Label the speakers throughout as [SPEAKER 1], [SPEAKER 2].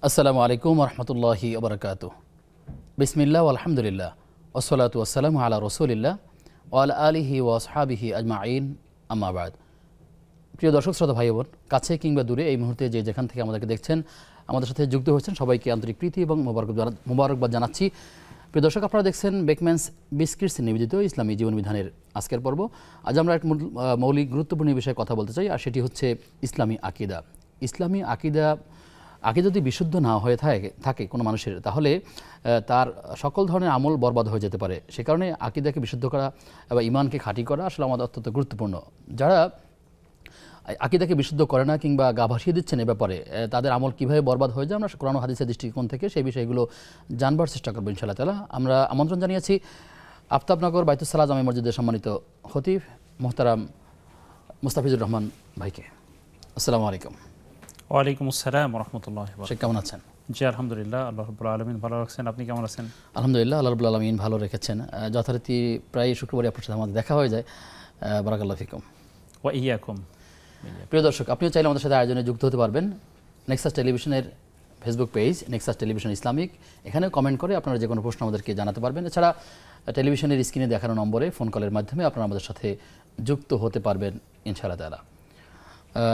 [SPEAKER 1] আসসালামু আলাইকুম রহমতুল্লাহি ওবরাকাতুহ। বিসমিল্লাহ আলহামদুলিল্লাহ ওসলাতু ওয়াসসালামু আলা রসুলিল্লাহ ওয়ালা আলিহি ওয়া আসহাবিহি আজমাইন, আম্মা বাদ। প্রিয় দর্শক শ্রোতা ভাই বোন, কাছে কিংবা দূরে এই মুহূর্তে যে যেখান থেকে আমাদেরকে দেখছেন, আমাদের সাথে যুক্ত হয়েছেন, সবাইকে আন্তরিক প্রীতি এবং মোবারকবাদ জানাচ্ছি। প্রিয় দর্শক, আপনারা দেখছেন বেকম্যানস বিস্কিটস নিবেদিত ইসলামী জীবনবিধানের আজকের পর্ব। আজ আমরা এক মৌলিক গুরুত্বপূর্ণ বিষয়ে কথা বলতে চাই, আর সেটি হচ্ছে ইসলামী আকিদা। ইসলামী আকিদা যদি বিশুদ্ধ না হয়ে থাকে কোনো মানুষের, তাহলে তার সকল ধরনের আমল বরবাদ হয়ে যেতে পারে। সে কারণে আকিদাকে বিশুদ্ধ করা এবং ইমানকে খাঁটি করা আসলে আমাদের অত্যন্ত গুরুত্বপূর্ণ। যারা আকিদাকে বিশুদ্ধ করে না কিংবা গা ভাসিয়ে দিচ্ছেন এ ব্যাপারে, তাদের আমল কীভাবে বরবাদ হয়ে যায়, আমরা কোরআন ও হাদিসের দৃষ্টিকোণ থেকে সেই বিষয়গুলো জানবার চেষ্টা করবো ইনশাআল্লাহ তাআলা। আমরা আমন্ত্রণ জানিয়েছি আফতাবনগর বাইতুস-সালাহ জামে মসজিদের সম্মানিত খতিব মোহতারাম মুস্তাফিজুর রহমান ভাইকে। আসসালামু আলাইকুম।
[SPEAKER 2] ওয়ালাইকুম আসসালাম রহমতুল্লাহ।
[SPEAKER 1] সে কেমন আছেন?
[SPEAKER 2] জি আলহামদুলিল্লাহ, আল্লাহ রাব্বুল আলামিন ভালো রাখছেন। আপনি কেমন আছেন?
[SPEAKER 1] আলহামদুলিল্লাহ, আল্লাহ রাব্বুল আলামিন ভালো রেখেছেন। যথারীতি প্রায় শুক্রবারে আপনার সাথে আমাদের দেখা হয়ে যায়। বারাকাল্লাহু ফিকুম
[SPEAKER 2] ওয়া ইয়াকুম।
[SPEAKER 1] প্রিয় দর্শক, আপনিও চাইলে আমাদের সাথে আয়োজনে যুক্ত হতে পারবেন। নেক্সাস টেলিভিশনের Facebook page Nexus television Islamic, এখানেও কমেন্ট করে আপনারা যে কোনো প্রশ্ন আমাদেরকে জানাতে পারবেন। এছাড়া টেলিভিশনের স্ক্রিনে দেখানো নম্বরে ফোন কলের মাধ্যমে আপনারা আমাদের সাথে যুক্ত হতে পারবেন ইনশাআল্লাহ তাআলা।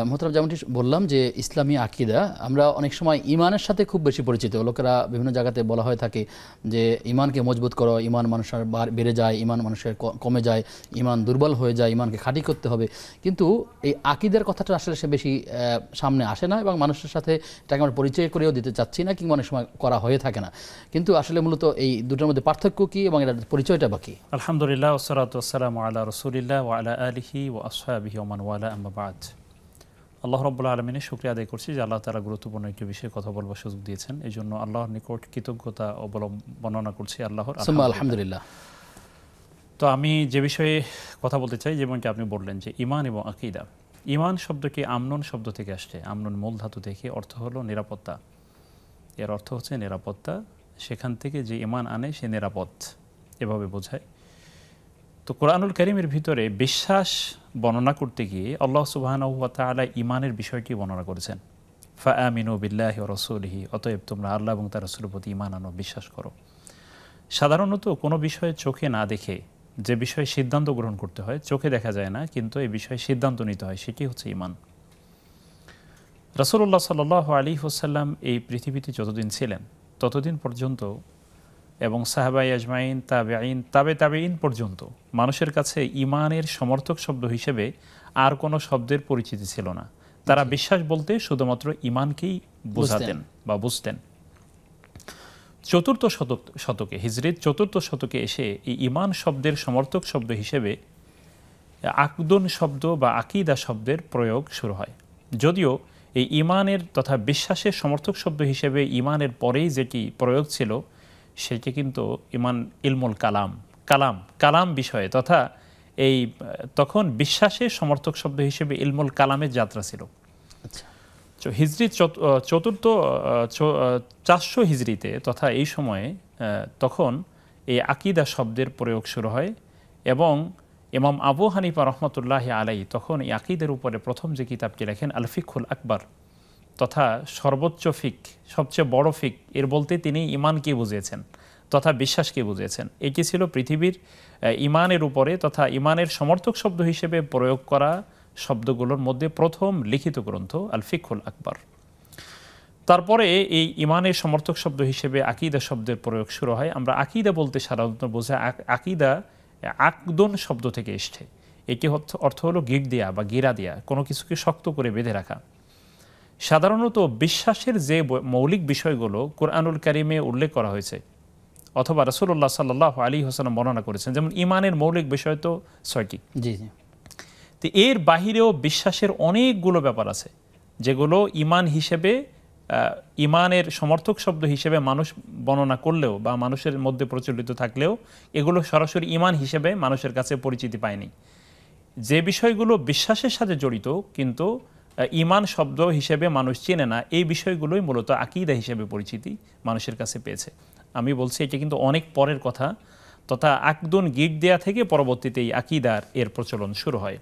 [SPEAKER 1] মোহতারাম, যেমনটি বললাম যে ইসলামী আকিদা, আমরা অনেক সময় ইমানের সাথে খুব বেশি পরিচিত। লোকেরা বিভিন্ন জায়গাতে বলা হয়ে থাকে যে ইমানকে মজবুত করো, ইমান মানুষের বেড়ে যায়, ইমান মানুষের কমে যায়, ইমান দুর্বল হয়ে যায়, ইমানকে খাঁটি করতে হবে। কিন্তু এই আকিদের কথাটা আসলে সে বেশি সামনে আসে না, এবং মানুষের সাথে এটাকে আমরা পরিচয় করেও দিতে চাচ্ছি না, কিংবা অনেক সময় করা হয়ে থাকে না। কিন্তু আসলে মূলত এই দুটোর মধ্যে পার্থক্য কী এবং এটার পরিচয়টা বাকি?
[SPEAKER 2] আলহামদুলিল্লাহ ওয়াসসালাতু ওয়াসসালামু আলা রাসূলিল্লাহ ওয়া আলা আলিহি ওয়া আসহাবিহি ওয়া মান ওয়ালা, আম্মা বা'দ। আল্লাহ রাব্বুল আলামিনের শুকরিয়া আদায় করছি যে আল্লাহ তাআলা গুরুত্বপূর্ণ একটি বিষয়ে কথা বলবার সুযোগ দিয়েছেন। এই জন্য আল্লাহর নিকট কৃতজ্ঞতা বর্ণনা করছি আল্লাহর
[SPEAKER 1] আলহামদুলিল্লাহ।
[SPEAKER 2] তো আমি যে বিষয়ে কথা বলতে চাই, যেমনটি আপনি বললেন যে ইমান এবং আকিদা। ইমান শব্দটি আমনুন শব্দ থেকে আসছে। আমনুন মূল ধাতু থেকে, অর্থ হলো নিরাপত্তা। এর অর্থ হচ্ছে নিরাপত্তা। সেখান থেকে যে ইমান আনে সে নিরাপদ, এভাবে বোঝায়। তো কোরআনুল কারীমের ভিতরে বিশ্বাস বর্ণনা করতে গিয়ে আল্লাহ সুবহানাহু ওয়া তাআলা ইমানের বিষয়টি বর্ণনা করেছেন। ফাআমিনু বিল্লাহি ওয়া রাসূলিহি, অতএব তোমরা আল্লাহ এবং তার রাসূলের প্রতি ঈমান আনো, বিশ্বাস করো। সাধারণত কোনো বিষয়ে চোখে না দেখে যে বিষয়ে সিদ্ধান্ত গ্রহণ করতে হয়, চোখে দেখা যায় না, কিন্তু এই বিষয়ে সিদ্ধান্ত নিতে হয়, সেটি হচ্ছে ঈমান। রাসূলুল্লাহ সাল্লাল্লাহু আলাইহি ওয়াসাল্লাম এই পৃথিবীতে যতদিন ছিলেন ততদিন পর্যন্ত, এবং সাহাবাই আজমাইন, তাবেঈন পর্যন্ত মানুষের কাছে ইমানের সমর্থক শব্দ হিসেবে আর কোনো শব্দের পরিচিতি ছিল না। তারা বিশ্বাস বলতে শুধুমাত্র ইমানকেই বোঝাতেন বা বুঝতেন। চতুর্থ শতকে, হিজরির চতুর্থ শতকে এসে এই ইমান শব্দের সমর্থক শব্দ হিসেবে আকদুন শব্দ বা আকিদা শব্দের প্রয়োগ শুরু হয়। যদিও এই ইমানের তথা বিশ্বাসের সমর্থক শব্দ হিসেবে ইমানের পরেই যেটি প্রয়োগ ছিল সেটি কিন্তু ইমান ইলমুল কালাম বিষয়ে, তথা এই তখন বিশ্বাসের সমর্থক শব্দ হিসেবে ইলমুল কালামের যাত্রা ছিল। হিজরি চতুর্থ 400 হিজরিতে তথা এই সময়ে তখন এই আকিদা শব্দের প্রয়োগ শুরু হয়, এবং ইমাম আবু হানিফা রহমতুল্লাহ আলাইহি তখন এই আকিদের উপরে প্রথম যে কিতাবটি লেখেন আল ফিকহুল আকবার, তথা সর্বোচ্চ ফিক, সবচেয়ে বড় ফিক, এর বলতে তিনি ইমানকে বুঝিয়েছেন তথা বিশ্বাসকে বুঝিয়েছেন। এটি ছিল পৃথিবীর ইমানের উপরে তথা ইমানের সমর্থক শব্দ হিসেবে প্রয়োগ করা শব্দগুলোর মধ্যে প্রথম লিখিত গ্রন্থ আল ফিকহুল আকবার। তারপরে এই ইমানের সমর্থক শব্দ হিসেবে আকিদা শব্দের প্রয়োগ শুরু হয়। আমরা আকিদা বলতে সাধারণত বোঝায় আকিদা আকদুন শব্দ থেকে এসছে। এটি অর্থ হলো গিট দেয়া বা গিরা দেয়া, কোনো কিছুকে শক্ত করে বেঁধে রাখা। সাধারণত বিশ্বাসের যে মৌলিক বিষয়গুলো কোরআনুল কারীমে উল্লেখ করা হয়েছে অথবা রাসূলুল্লাহ সাল্লাল্লাহু আলাইহি ওয়াসাল্লাম বর্ণনা করেছেন, যেমন ইমানের মৌলিক বিষয় তো 6টি। তো এর বাহিরেও বিশ্বাসের অনেকগুলো ব্যাপার আছে যেগুলো ইমান হিসেবে, ইমানের সমর্থক শব্দ হিসেবে মানুষ বর্ণনা করলেও বা মানুষের মধ্যে প্রচলিত থাকলেও এগুলো সরাসরি ইমান হিসেবে মানুষের কাছে পরিচিতি পায়নি। যে বিষয়গুলো বিশ্বাসের সাথে জড়িত কিন্তু ইমান শব্দ হিসেবে মানুষ চেনে না, এই বিষয়গুলোই মূলত আকিদা হিসেবে পরিচিতি মানুষের কাছে পেয়েছে। আমি বলছি এটা কিন্তু অনেক পরের কথা, তথা আকদুন গিট দেয়া থেকে পরবর্তীতে এই আকিদার এর প্রচলন শুরু হয়।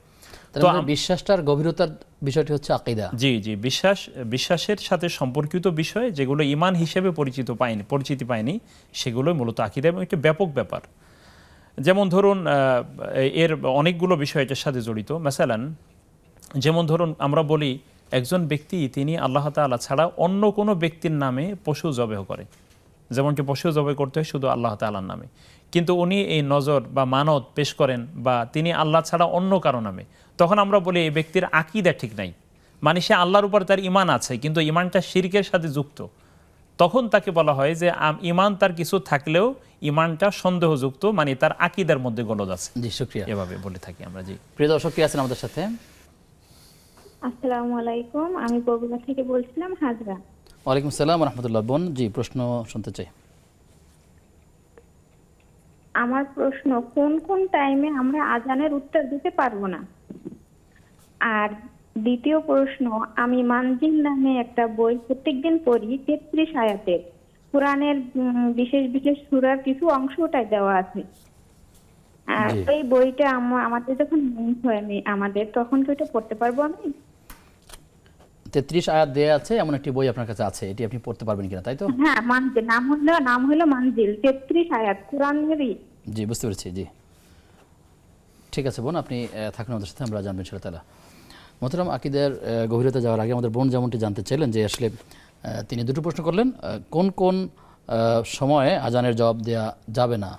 [SPEAKER 1] তো বিশ্বাসটার গভীরতার বিষয়টি হচ্ছে আকীদা।
[SPEAKER 2] জি জি, বিশ্বাসের সাথে সম্পর্কিত বিষয় যেগুলো ঈমান হিসেবে পরিচিতি পায়নি সেগুলোই মূলত আকীদা, এবং একটা ব্যাপক ব্যাপার। যেমন ধরুন এর অনেকগুলো বিষয় এটার সাথে জড়িত। মাসালান যেমন ধরুন আমরা বলি একজন ব্যক্তি তিনি আল্লাহ তাআলা ছাড়া অন্য কোনো ব্যক্তির নামে পশু জবেহ করে, যেমনকি পশু জবাই করতে হয় শুধু আল্লাহ তাআলার নামে, কিন্তু উনি এই নজর বা মানত পেশ করেন বা তিনি আল্লাহ ছাড়া অন্য কারো নামে, তখন আমরা বলি এই ব্যক্তির আকীদা ঠিক নাই, মানে সে আল্লাহর উপর তার ঈমান আছে কিন্তু ঈমানটা শিরকের সাথে যুক্ত। তখন তাকে বলা হয় যে ঈমান তার কিছু থাকলেও ঈমানটা সন্দেহযুক্ত, মানে তার আকীদার মধ্যে গলদ আছে।
[SPEAKER 1] জি শুকরিয়া,
[SPEAKER 2] এভাবে বলে থাকি আমরা। জি,
[SPEAKER 1] প্রিয় দর্শক কি আছেন আমাদের সাথে?
[SPEAKER 3] আসসালামু আলাইকুম, আমি বগুড়া থেকে বলছিলাম হাজরা।
[SPEAKER 1] ওয়ালাইকুম আসসালাম ওয়া রাহমাতুল্লাহ। বোন, জি প্রশ্ন শুনতে চাই।
[SPEAKER 3] আমার প্রশ্ন, কোন কোন টাইমে আমরা আজানের উত্তর দিতে পারবো না? আর দ্বিতীয় প্রশ্ন, আমি মানজিল নামে একটা বই প্রত্যেকদিন পড়ি, 33 আয়াতের কোরআনের বিশেষ বিশেষ সূরার কিছু অংশ ওটায় দেওয়া আছে। আর এই বইটা আমাদের যখন মন হয়নি আমাদের, তখন কি ওটা পড়তে পারবো আমি?
[SPEAKER 1] 33 আয়াত দেয়া আছে এমন একটি বই আপনার কাছে আছে, এটি আপনি পড়তে পারবেন কিনা, তাই তো?
[SPEAKER 3] হ্যাঁ, মানজিল নাম হলো মানজিল, 33 আয়াত কোরআনেরই।
[SPEAKER 1] জি বুঝতে পেরেছি। জি ঠিক আছে বোন, আপনি থাকুন আমাদের সাথে, আমরা জানবেন ইনশাআল্লাহ তাআলা। মোহতারাম, আকীদার গভীরতা যাওয়ার আগে আমাদের বোন যেমনটি জানতে চাইলেন যে আসলে তিনি দুটো প্রশ্ন করলেন, কোন কোন সময়ে আজানের জবাব দেওয়া যাবে না,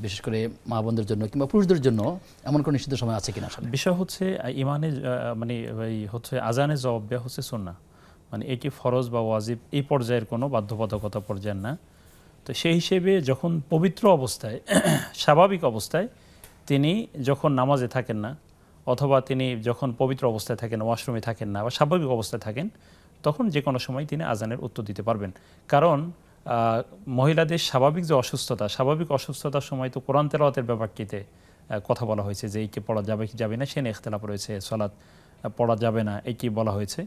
[SPEAKER 1] বিশেষ করে মা বোনদের জন্য কিংবা পুরুষদের জন্য এমন কোনো নিষিদ্ধ সময় আছে কিনা। আসলে
[SPEAKER 2] বিষয় হচ্ছে ঈমানে মানে হচ্ছে আজানের জবাব দেওয়া হচ্ছে সুন্নাহ, মানে এটি ফরজ বা ওয়াজিব এই পর্যায়ের কোনো বাধ্যবাধকতা পর্যায়ের না। তো সেই হিসেবে যখন পবিত্র অবস্থায় স্বাভাবিক অবস্থায় তিনি যখন নামাজে থাকেন না, অথবা তিনি যখন পবিত্র অবস্থায় থাকেন, ওয়াশরুমে থাকেন না, বা স্বাভাবিক অবস্থায় থাকেন, তখন যে কোনো সময় তিনি আজানের উত্তর দিতে পারবেন। কারণ মহিলাদের স্বাভাবিক যে অসুস্থতা, স্বাভাবিক অসুস্থতার সময় তো কোরআন তেলাওয়াতের ব্যাপারটিতে কথা বলা হয়েছে যে এইকে পড়া যাবে কি যাবে না, সে নিয়ে ইখতিলাফ রয়েছে। সালাত পড়া যাবে না এটি বলা হয়েছে,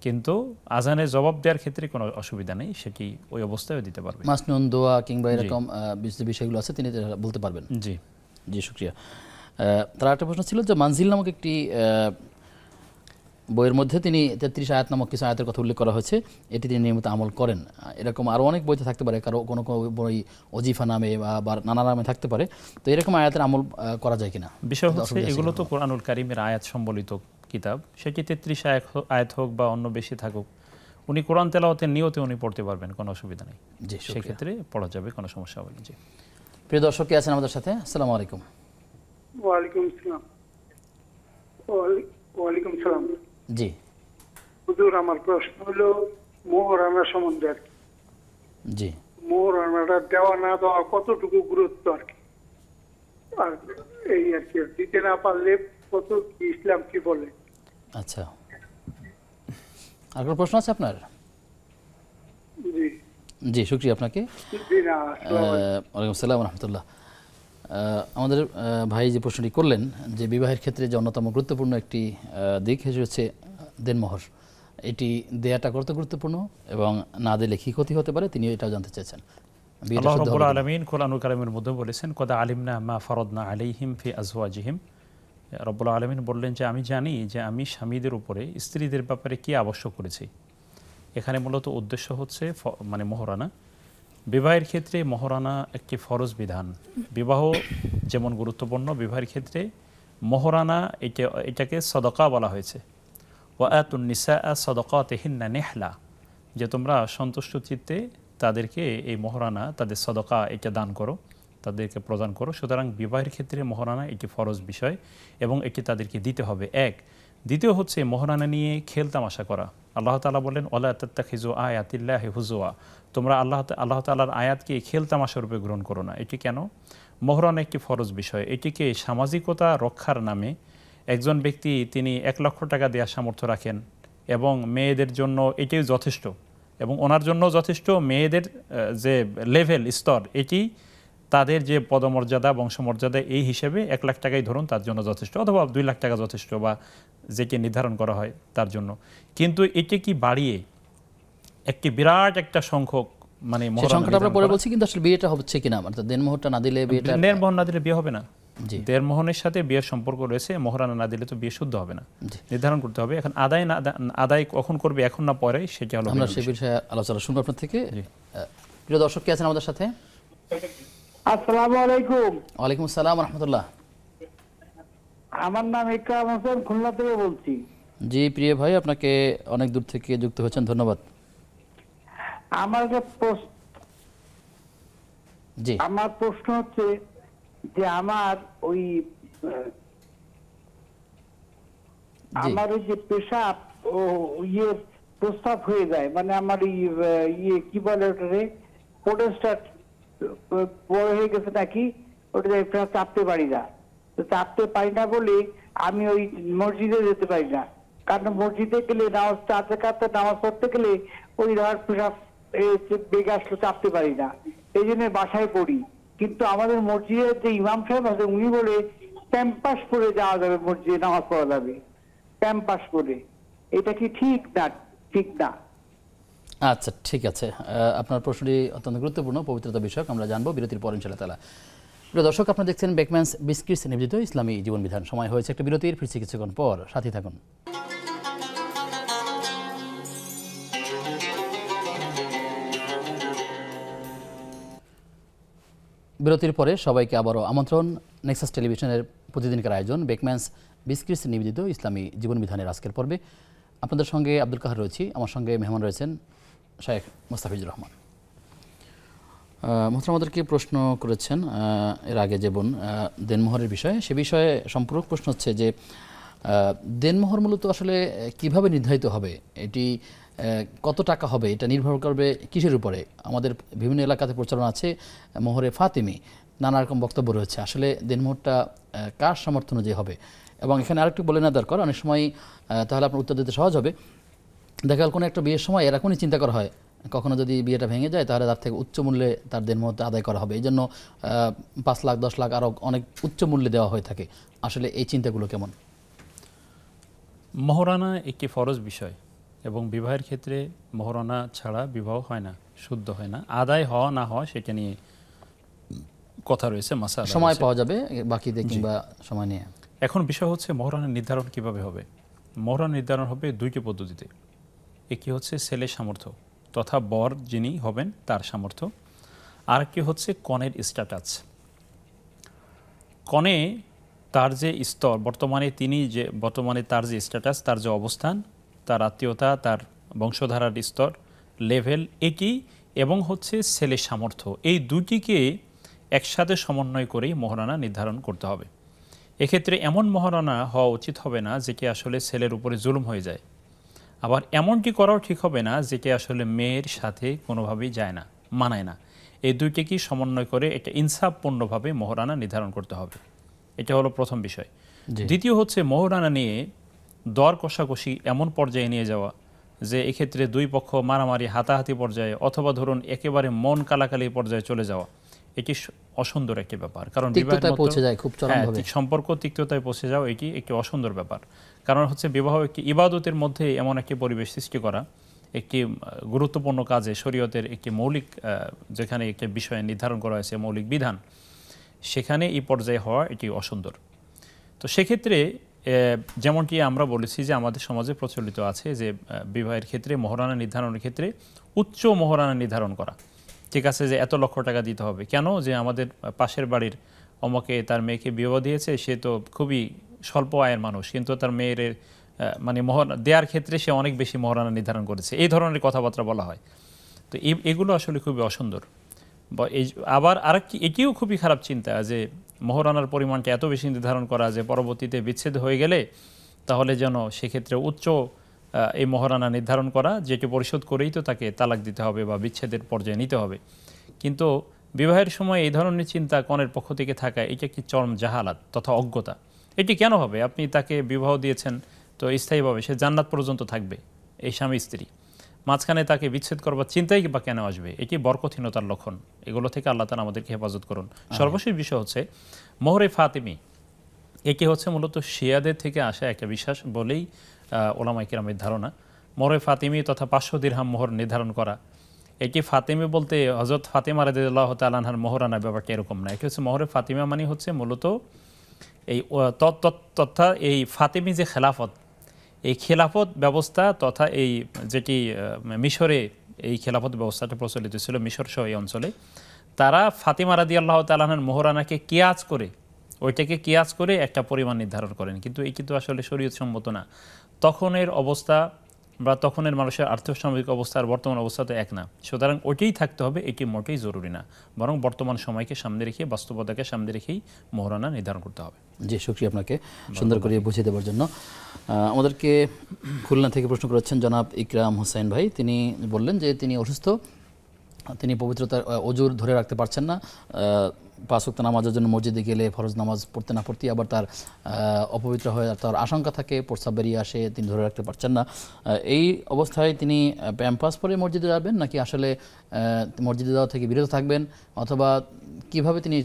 [SPEAKER 2] কিন্তু আজানের জবাব দেওয়ার ক্ষেত্রে কোনো অসুবিধা নেই, সেটি ওই অবস্থায় দিতে পারবে।
[SPEAKER 1] মাসনুন দোয়া কিংবা এরকম বিষয়গুলো আছে তিনি বলতে পারবেন।
[SPEAKER 2] জি
[SPEAKER 1] জি শুকরিয়া। তার একটা প্রশ্ন ছিল যে মানজিল নামক একটি বইয়ের মধ্যে তিনি 33 আয়াত নামক কিছু আয়াতের কথা উল্লেখ করা হয়েছে, এটি তিনি নিয়মিত আমল করেন। এরকম আরও অনেক বইতে থাকতে পারে, কারো কোনো কোনো বই অজিফা নামে বা নানা নামে থাকতে পারে। তো এরকম আয়াতের আমল করা যায় কিনা?
[SPEAKER 2] বিষয় হচ্ছে এগুলো তো কোরআনুল কারীমের আয়াত সম্বলিত কিতাব, সেটি 33 আয়াত হোক বা অন্য বেশি থাকুক, উনি কোরআন তেলাওয়াতের নিয়তে উনি পড়তে পারবেন, কোনো অসুবিধা নেই।
[SPEAKER 1] জি
[SPEAKER 2] সেক্ষেত্রে পড়া যাবে, কোনো সমস্যা হবে না। জি,
[SPEAKER 1] প্রিয় দর্শক কে আছেন আমাদের সাথে? আসসালামু আলাইকুম।
[SPEAKER 4] ওয়ালাইকুম আসসালাম। ওয়ালাইকুম সালাম।
[SPEAKER 1] জি
[SPEAKER 4] হুজুর, আমার প্রশ্ন হলো মোহরানা সম্বন্ধে আর কি।
[SPEAKER 1] জি,
[SPEAKER 4] মোহরানাটা দেওয়া না দেওয়া কতটুকু গুরুত্ব আর কি, আর এই আর কি দিতে না পারলে কত কি ইসলাম কি বলে।
[SPEAKER 1] আচ্ছা, আর কোনো প্রশ্ন আছে আপনার?
[SPEAKER 4] জি
[SPEAKER 1] জি শুকরিয়া আপনাকে।
[SPEAKER 4] জি না,
[SPEAKER 1] ওয়ালাইকুম আসসালাম ওয়া রাহমাতুল্লাহ। আমাদের ভাই যে প্রশ্নটি করলেন যে বিবাহের ক্ষেত্রে যে অন্যতম গুরুত্বপূর্ণ একটি দিক হচ্ছে দেনমোহর, এটি দেয়াটা কত গুরুত্বপূর্ণ এবং না দিলে কি ক্ষতি হতে পারে তিনি এটাও জানতে চেয়েছেন।
[SPEAKER 2] আল্লাহ রাব্বুল আলামিন কোরআনুল কারীমের মধ্যে বলেছেন, কদ আলিমনা মা ফারাদনা আলাইহিম ফি আজওয়াজিহিম। রব্বুল আলামিন বললেন যে আমি জানি যে আমি স্বামীদের উপরে স্ত্রীদের ব্যাপারে কি আবশ্যক করেছি। এখানে মূলত উদ্দেশ্য হচ্ছে মানে মোহরানা। বিবাহের ক্ষেত্রে মোহরানা একটি ফরজ বিধান। বিবাহ যেমন গুরুত্বপূর্ণ, বিবাহের ক্ষেত্রে মোহরানা এটাকে সদকা বলা হয়েছে। ওয়াতুন নিসা সদকাতিহিন্না নিহলা, যে তোমরা সন্তুষ্ট চিত্তে তাদেরকে এই মোহরানা, তাদের সদকা এটা দান করো, তাদেরকে প্রদান করো। সুতরাং বিবাহের ক্ষেত্রে মোহরানা একটি ফরজ বিষয় এবং এটি তাদেরকে দিতে হবে। এক, দ্বিতীয় হচ্ছে মোহরানা নিয়ে খেল তামাশা করা। আল্লাহ তাআলা বলেন, ওয়ালা তাত্তাখিযু আয়াতিল্লাহি হুজুয়া, তোমরা আল্লাহ তাআলার আয়াতকে খেল তামাশা রূপে গ্রহণ করো না। এটি কেন? মোহরানা একটি ফরজ বিষয়, এটিকে সামাজিকতা রক্ষার নামে একজন ব্যক্তি তিনি 1 লক্ষ টাকা দেওয়ার সামর্থ্য রাখেন এবং মেয়েদের জন্য এটিও যথেষ্ট, এবং ওনার জন্য যথেষ্ট, মেয়েদের যে লেভেল স্তর এটি তাদের যে পদমর্যাদা বংশমর্যাদা এই হিসেবে 1 লাখ টাকাই ধরুন তার জন্য যথেষ্ট, অথবা 2 লাখ টাকা যথেষ্ট, বা যেটি নির্ধারণ করা হয় তার জন্য। কিন্তু এটি কি বাড়িয়ে একটি বিরাট একটা সংখ্যক মানে
[SPEAKER 1] সংখ্যাটা আমরা পরে বলছি, কিন্তু আসলে বিয়েটা হচ্ছে কিনা, মানে দেনমোহরটা না দিলে বিয়েটা,
[SPEAKER 2] দেনমোহর না দিলে বিয়ে হবে না।
[SPEAKER 1] জি
[SPEAKER 2] দেড়মোহরের সাথে বিয়ের সম্পর্ক রয়েছে, মোহরানা না দিলে তো বিয়ে শুদ্ধ হবে না,
[SPEAKER 1] জি।
[SPEAKER 2] নির্ধারণ করতে হবে। এখন আদায় কখন করবে, এখন না পরে, সেটা হলো
[SPEAKER 1] আমরা
[SPEAKER 2] ভিন্ন
[SPEAKER 1] সেই
[SPEAKER 2] বিষয়।
[SPEAKER 1] বিষয়ে আলোচনা শুনবো আপনার থেকে।
[SPEAKER 2] জি।
[SPEAKER 1] প্রিয় দর্শক কে আছেন আমাদের সাথে?
[SPEAKER 5] আসসালামু আলাইকুম।
[SPEAKER 1] ওয়ালাইকুম আসসালাম রহমতুল্লাহ।
[SPEAKER 5] আমার নাম ইকরাম হোসেন, খুলনা থেকে বলছি।
[SPEAKER 1] জি প্রিয় ভাই, আপনাকে অনেক দূর থেকে যুক্ত হয়েছেন, ধন্যবাদ।
[SPEAKER 5] আমার
[SPEAKER 1] জি
[SPEAKER 5] প্রশ্ন হচ্ছে যে আমার ওই
[SPEAKER 1] জি
[SPEAKER 5] আমার ওই যে পেশাব ও ইয়ে প্রস্তাব হয়ে যায়, মানে আমার ইয়ে কি বলে ওটারে, প্রোটেস্টার বড় হয়ে গেছে নাকি, ওটা চাপতে পারি না। তো চাপতে পারি না বলে আমি ওই মসজিদে যেতে পারি না, কারণ মসজিদে গেলে নামাজ নামাজ পড়তে গেলে ওই ধর পেশাব বেগ আসলে চাপতে পারি না, এই জন্য বাসায় পড়ি। কিন্তু আমাদের মসজিদের যে ইমাম সাহেব আছে উনি বলে প্যাম্পাস পরে যাওয়া যাবে, মসজিদে নামাজ পড়া যাবে প্যাম্পাস পরে। এটা কি ঠিক না? ঠিক না।
[SPEAKER 1] আচ্ছা ঠিক আছে, আপনার প্রশ্নটি অত্যন্ত গুরুত্বপূর্ণ, পবিত্রতা বিষয়ক, আমরা জানবো বিরতির পর ইনশাআল্লাহ তাআলা। প্রিয় দর্শক, আপনারা দেখছেন বেকম্যানস বিস্কিটস নিবেদিত ইসলামী জীবন বিধান। সময় হয়েছে একটা বিরতির, ফিরছি কিছুক্ষণ পর, সাথে থাকুন। বিরতির পরে সবাইকে আবারও আমন্ত্রণ নেক্সাস টেলিভিশনের প্রতিদিনকার আয়োজন বেকম্যানস বিস্কিটস নিবেদিত ইসলামী জীবন বিধানের আজকের পর্বে। আপনাদের সঙ্গে আব্দুল কাহার রয়েছি, আমার সঙ্গে মেহমান রয়েছেন শায়েখ মোস্তাফিজুর রহমান। মোহতারাম আমাদেরকে প্রশ্ন করেছেন এর আগে যে বোন দেনমোহরের বিষয়ে, সে বিষয়ে সম্পূরক প্রশ্ন হচ্ছে যে দেনমোহর মূলত আসলে কিভাবে নির্ধারিত হবে, এটি কত টাকা হবে, এটা নির্ভর করবে কিসের উপরে? আমাদের বিভিন্ন এলাকাতে প্রচলন আছে মোহরে ফাতিমি, নানা রকম বক্তব্য রয়েছে, আসলে দেনমোহরটা কার সামর্থ্য অনুযায়ী হবে? এবং এখানে আরেকটু বলে না দরকার, অনেক সময় তাহলে আপনার উত্তর দিতে সহজ হবে। দেখা গেল কোনো একটা বিয়ের সময় এরকমই চিন্তা করা হয়, কখনো যদি বিয়েটা ভেঙে যায় তাহলে তার থেকে উচ্চ মূল্যে তার দেনমোহরটা আদায় করা হবে, এই জন্য 5 লাখ 10 লাখ আরও অনেক উচ্চ মূল্যে দেওয়া হয়ে থাকে। আসলে এই চিন্তাগুলো কেমন?
[SPEAKER 2] মোহরানা একটি ফরজ বিষয় এবং বিবাহের ক্ষেত্রে মোহরানা ছাড়া বিবাহ হয় না, শুদ্ধ হয় না। আদায় হওয়া না হওয়া সেটা নিয়ে কথা রয়েছে, মাসালা
[SPEAKER 1] সময়
[SPEAKER 2] রয়েছে।
[SPEAKER 1] পাওয়া যাবে বাকি দিয়ে কিংবা সময় নিয়ে।
[SPEAKER 2] এখন বিষয় হচ্ছে মোহরানা নির্ধারণ কিভাবে হবে। মোহরানা নির্ধারণ হবে দুইটি পদ্ধতিতে। একটি হচ্ছে ছেলের সামর্থ্য তথা বর যিনি হবেন তার সামর্থ্য, আর একটি হচ্ছে কনের স্ট্যাটাস। কনে তার যে স্তর বর্তমানে তার যে স্ট্যাটাস, তার যে অবস্থান, তার আত্মীয়তা, তার বংশধারার স্তর লেভেল একই, এবং হচ্ছে ছেলের সামর্থ্য, এই দুটিকে একসাথে সমন্বয় করেই মোহরানা নির্ধারণ করতে হবে। এক্ষেত্রে এমন মোহরানা হওয়া উচিত হবে না যেটি আসলে ছেলের উপরে জুলুম হয়ে যায়, আবার এমনটি করাও ঠিক হবে না যেটি আসলে মেয়ের সাথে কোনোভাবেই যায় না, মানায় না। এই দুইটিকেই সমন্বয় করে এটা ইনসাফপূর্ণভাবে মোহরানা নির্ধারণ করতে হবে। এটা হলো প্রথম বিষয়। দ্বিতীয় হচ্ছে মোহরানা নিয়ে দর কষাকষি এমন পর্যায়ে নিয়ে যাওয়া যে এক্ষেত্রে দুই পক্ষ মারামারি হাতাহাতি পর্যায়ে, অথবা ধরুন একেবারে মন কালাকালি পর্যায়ে চলে যাওয়া, এটি অসুন্দর একটি ব্যাপার। কারণ সম্পর্ক তিক্ততায় পৌঁছে যাওয়া এটি একটি অসুন্দর ব্যাপার। কারণ হচ্ছে বিবাহ একটি ইবাদতের মধ্যে এমন একটি পরিবেশ সৃষ্টি করা, একটি গুরুত্বপূর্ণ কাজে শরীয়তের একটি মৌলিক, যেখানে একটি বিষয় নির্ধারণ করা হয়েছে মৌলিক বিধান, সেখানে এই পর্যায়ে হওয়া এটি অসুন্দর। তো সেক্ষেত্রে যেমনটি আমরা বলেছি যে আমাদের সমাজে প্রচলিত আছে যে বিবাহের ক্ষেত্রে মোহরানা নির্ধারণের ক্ষেত্রে উচ্চ মোহরানা নির্ধারণ করা। ঠিক আছে যে এত লক্ষ টাকা দিতে হবে, কেন? যে আমাদের পাশের বাড়ির অমকে তার মেয়েকে বিবাহ দিয়েছে, সে তো খুবই স্বল্প আয়ের মানুষ, কিন্তু তার মেয়ের মানে দেওয়ার ক্ষেত্রে সে অনেক বেশি মোহরানা নির্ধারণ করেছে, এই ধরনের কথাবার্তা বলা হয়। তো এগুলো আসলে খুবই অসুন্দর। আবার এটিও খুবই খারাপ চিন্তা যে মোহরানার পরিমাণটা এত বেশি নির্ধারণ করা যে পরবর্তীতে বিচ্ছেদ হয়ে গেলে তাহলে যেন সেক্ষেত্রে উচ্চ এই মোহরানা নির্ধারণ করা, যেটি পরিশোধ করেই তো তাকে তালাক দিতে হবে বা বিচ্ছেদের পর্যায়ে নিতে হবে। কিন্তু বিবাহের সময় এই ধরনের চিন্তা কনের পক্ষ থেকে থাকা, এটা একটি চরম জাহালাত তথা অজ্ঞতা। এটি কেন হবে? আপনি তাকে বিবাহ দিয়েছেন তো স্থায়ীভাবে, সে জান্নাত পর্যন্ত থাকবে এই স্বামী স্ত্রী, মাঝখানে তাকে বিচ্ছেদ করবার চিন্তাই বা কেন আসবে? এটি বরকতহীনতার লক্ষণ। এগুলো থেকে আল্লাহ তাআলা আমাদেরকে হেফাজত করুন। সর্বশেষ বিষয় হচ্ছে মোহরে ফাতিমি। এটি হচ্ছে মূলত শিয়াদের থেকে আসা একটা বিশ্বাস বলেই ওলামায়ে কেরামের ধারণা। মোহরে ফাতিমি তথা 500 দিরহাম মোহর নির্ধারণ করা, এটি ফাতেমে বলতে হযরত ফাতেমা রাদিয়াল্লাহু তাআলা আনহার মোহরানা ব্যাপারটা এরকম না। এটি হচ্ছে মোহরে ফাতিমা মানে হচ্ছে মূলত এই তথা এই ফাতেমি যে খেলাফত, এই খেলাফত ব্যবস্থা তথা এই যেটি মিশরে এই খেলাফত ব্যবস্থাটা প্রচলিত ছিল মিশর সহ এই অঞ্চলে, তারা ফাতিমা রাদিয়াল্লাহু তাআলা আনহার মোহরানাকে কিয়াস করে, ওইটাকে কিয়াস করে একটা পরিমাণ নির্ধারণ করেন, কিন্তু এই কিন্তু আসলে শরীয়ত সম্মত না। তখনের অবস্থা বা তখনের মানুষের আর্থসামাজিক অবস্থা আর বর্তমান অবস্থা তো এক না, সুতরাং ওইটাই থাকতে হবে, এটি মোটেই জরুরি না, বরং বর্তমান সময়কে সামনে রেখে বাস্তবতাকে সামনে রেখেই মোহরানা নির্ধারণ করতে হবে।
[SPEAKER 1] জি, শুকরিয়া আপনাকে সুন্দর করে বুঝিয়ে দেওয়ার জন্য। আমাদেরকে খুলনা থেকে প্রশ্ন করেছেন জনাব ইকরাম হোসেন ভাই। তিনি বললেন যে তিনি অসুস্থ, তিনি পবিত্রতার অজুর ধরে রাখতে পারছেন না, 5 ওয়াক্ত নামাজের জন্য মসজিদে গেলে ফরজ নামাজ পড়তে না পড়তেই আবার তার অপবিত্র হয়ে তার আশঙ্কা থাকে, প্রস্রাব বেরিয়ে আসে, তিনি ধরে রাখতে পারছেন না। এই অবস্থায় তিনি প্যাম্পাস পরে মসজিদে যাবেন নাকি আসলে মসজিদে যাওয়া থেকে বিরত থাকবেন, অথবা কিভাবে তিনি